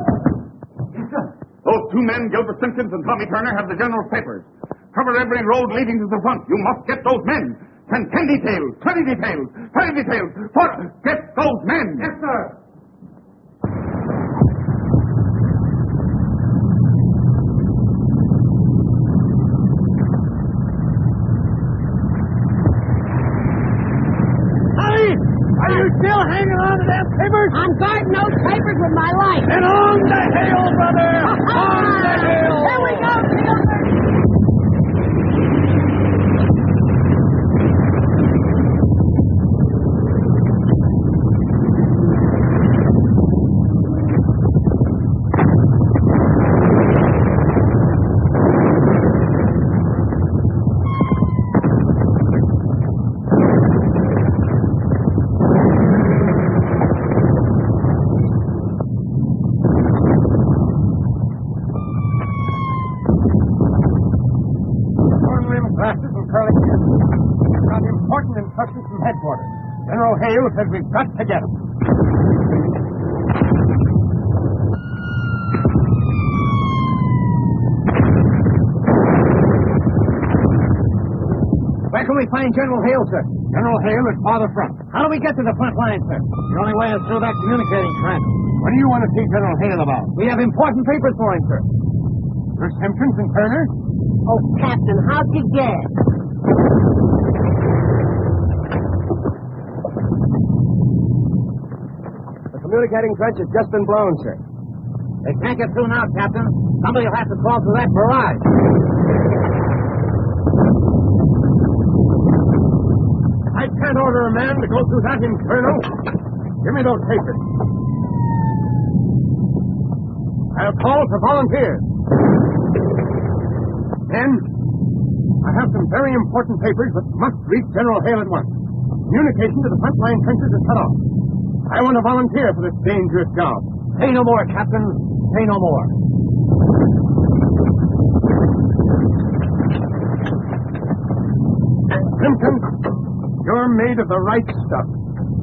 Yes, sir. Those two men, Gilbert Simpkins and Tommy Turner, have the general's papers. Cover every road leading to the front. You must get those men. Send 10 details, 20 details, 30 details. Get those men. Yes, sir. Are you still hanging on to them papers? I'm guarding those papers with my life. Then on the hill, brother! On the hill! Here we go, Silver. Instructions from headquarters. General Hale says we've got to get him. Where can we find General Hale, sir? General Hale is farther front. How do we get to the front line, sir? The only way is through that communicating trench. What do you want to see General Hale about? We have important papers for him, sir. There's Simpkins and Turner? Oh, Captain, how'd you guess? The communicating trench has just been blown, sir. They can't get through now, Captain. Somebody will have to crawl through that barrage. I can't order a man to go through that inferno. Give me those papers. I'll call for volunteers. Men, I have some very important papers that must reach General Hale at once. Communication to the front line trenches is cut off. I want to volunteer for this dangerous job. Say no more, Captain. Say no more. Simpson, you're made of the right stuff.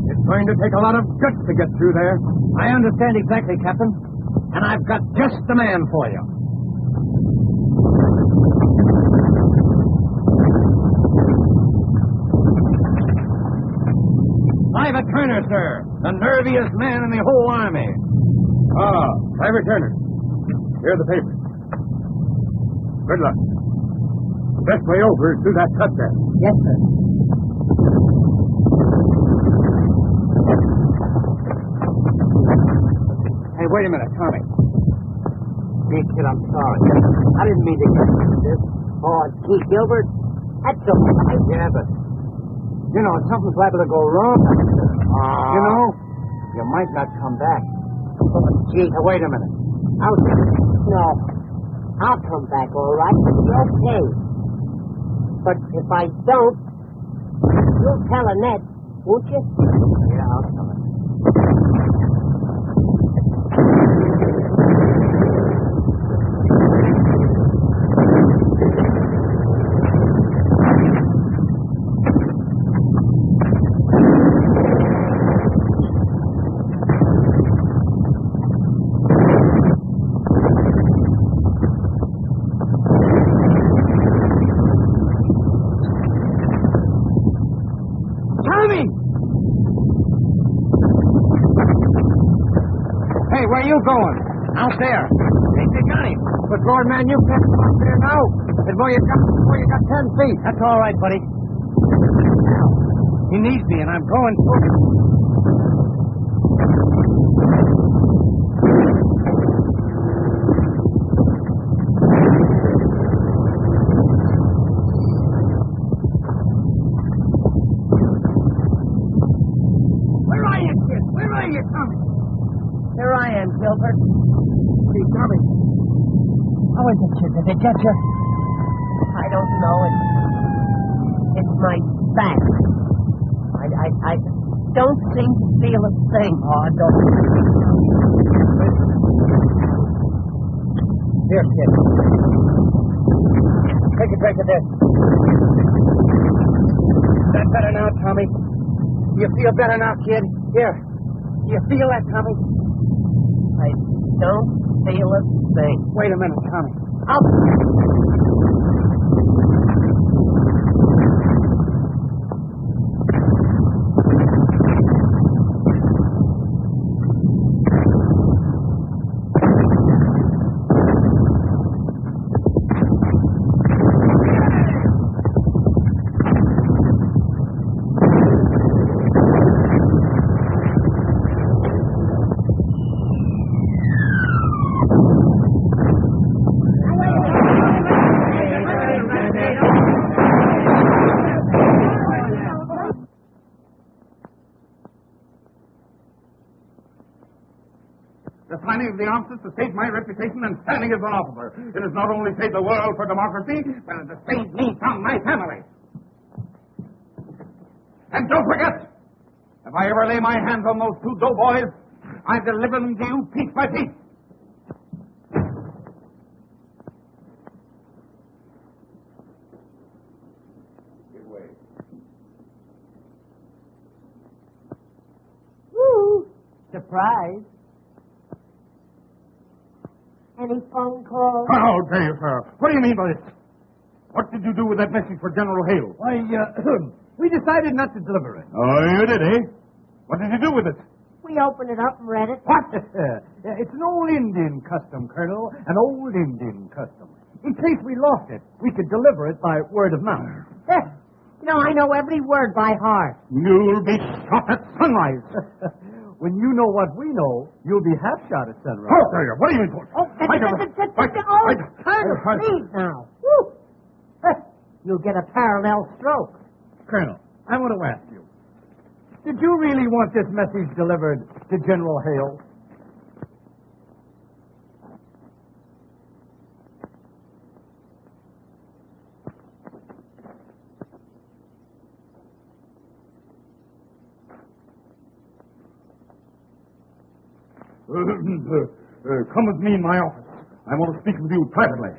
It's going to take a lot of guts to get through there. I understand exactly, Captain. And I've got just the man for you. Private Turner, sir. The nerviest man in the whole army. Ah, Private Turner. Here are the papers. Good luck. The best way over is through that cut there. Yes, sir. Hey, wait a minute, Tommy. Hey, kid, I'm sorry. I didn't mean to get into this. Oh, gee, Gilbert, that's so right. Yeah, but, you know, something's liable to go wrong. You know, you might not come back. Oh, gee, Wait a minute. no. I'll come back, all right. Okay. But if I don't, you'll tell Annette, won't you? Yeah, I'll tell her. Hey, where are you going? Out there. Think you got him. But, Lord, man, you can't come up there now. And where you got 10 feet. That's all right, buddy. Now, he needs me, and I'm going for him. Where are you, kid? Where are you, Tommy? Here I am, Gilbert. See, Tommy. How is it, kid? Did they get you? I don't know. It's my back. I don't seem to feel a thing. Oh, I don't. Here, kid. Take a drink of this. Is that better now, Tommy? Do you feel better now, kid? Here. Do you feel that, Tommy? I don't feel a thing. Wait a minute, Tommy. The finding of the answers to save my reputation and standing as an officer. It has not only saved the world for democracy, but it has saved me from my family. And don't forget, if I ever lay my hands on those two doughboys, I deliver them to you piece by piece. Give way. Woo! Surprise. Any phone calls? How dare you, sir? What do you mean by this? What did you do with that message for General Hale? Why, we decided not to deliver it. Oh, you did, eh? What did you do with it? We opened it up and read it. What? It's an old Indian custom, Colonel. An old Indian custom. In case we lost it, we could deliver it by word of mouth. You know, I know every word by heart. You'll be shot at sunrise. When you know what we know, you'll be half shot at sunrise. How dare you? What do you mean for? Colonel, please now. Woo. You'll get a parallel stroke. Colonel, I want to ask you, did you really want this message delivered to General Hale? Come with me in my office. I want to speak with you privately.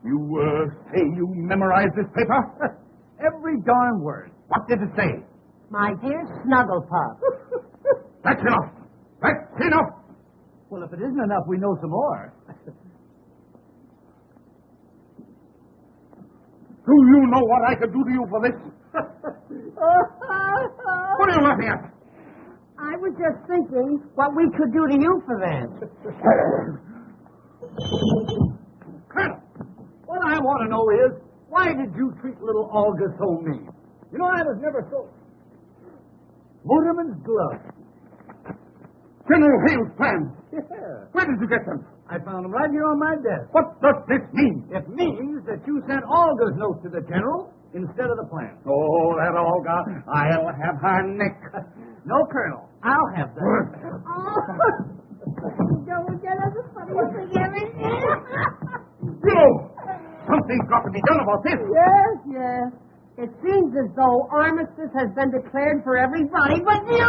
You say you memorized this paper? Every darn word. What did it say? My dear Snugglepuff. That's enough. That's enough. Well, if it isn't enough, we know some more. Do you know what I could do to you for this? What are you laughing at? I was just thinking what we could do to you for that. Colonel, what I want to know is, why did you treat little Olga so mean? You know, I was never so... Motorman's glove. General Hale's plans. Yeah. Where did you get them? I found them right here on my desk. What does this mean? It means that you sent Olga's note to the general instead of the plan. Oh, that Olga. I'll have her neck. No, Colonel. I'll have that. Don't get us the funniest thing ever. You! Something's got to be done about this. Yes, yes. It seems as though armistice has been declared for everybody but you.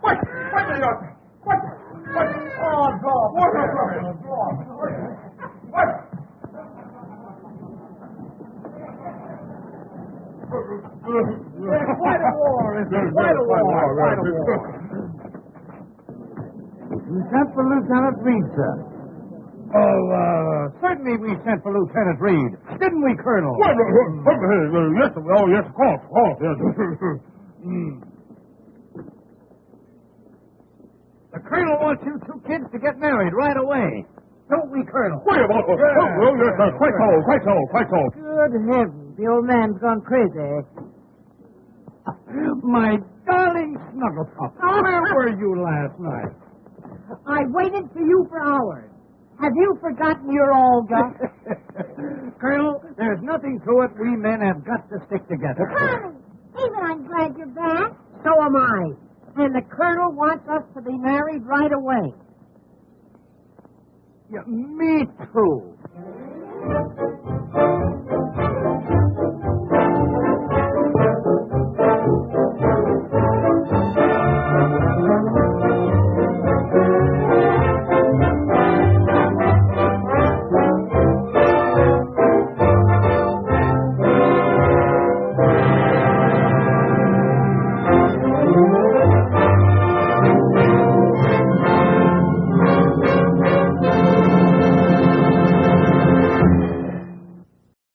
What? What are you doing? What? Oh, God. What? Quite a war, isn't it? Quite a war. Quite a war. Is that for Lieutenant Reed, sir? Certainly we sent for Lieutenant Reed. Didn't we, Colonel? Yes, of course, yes. The Colonel wants you two kids to get married right away. Don't we, Colonel? Yes, quite so. Good heavens, the old man's gone crazy. My darling Snugglepuff, where were you last night? I waited for you for hours. Have you forgotten your Olga? Colonel, there's nothing to it. We men have got to stick together. Connie, even I'm glad you're back. So am I. And the Colonel wants us to be married right away. Yeah, me too.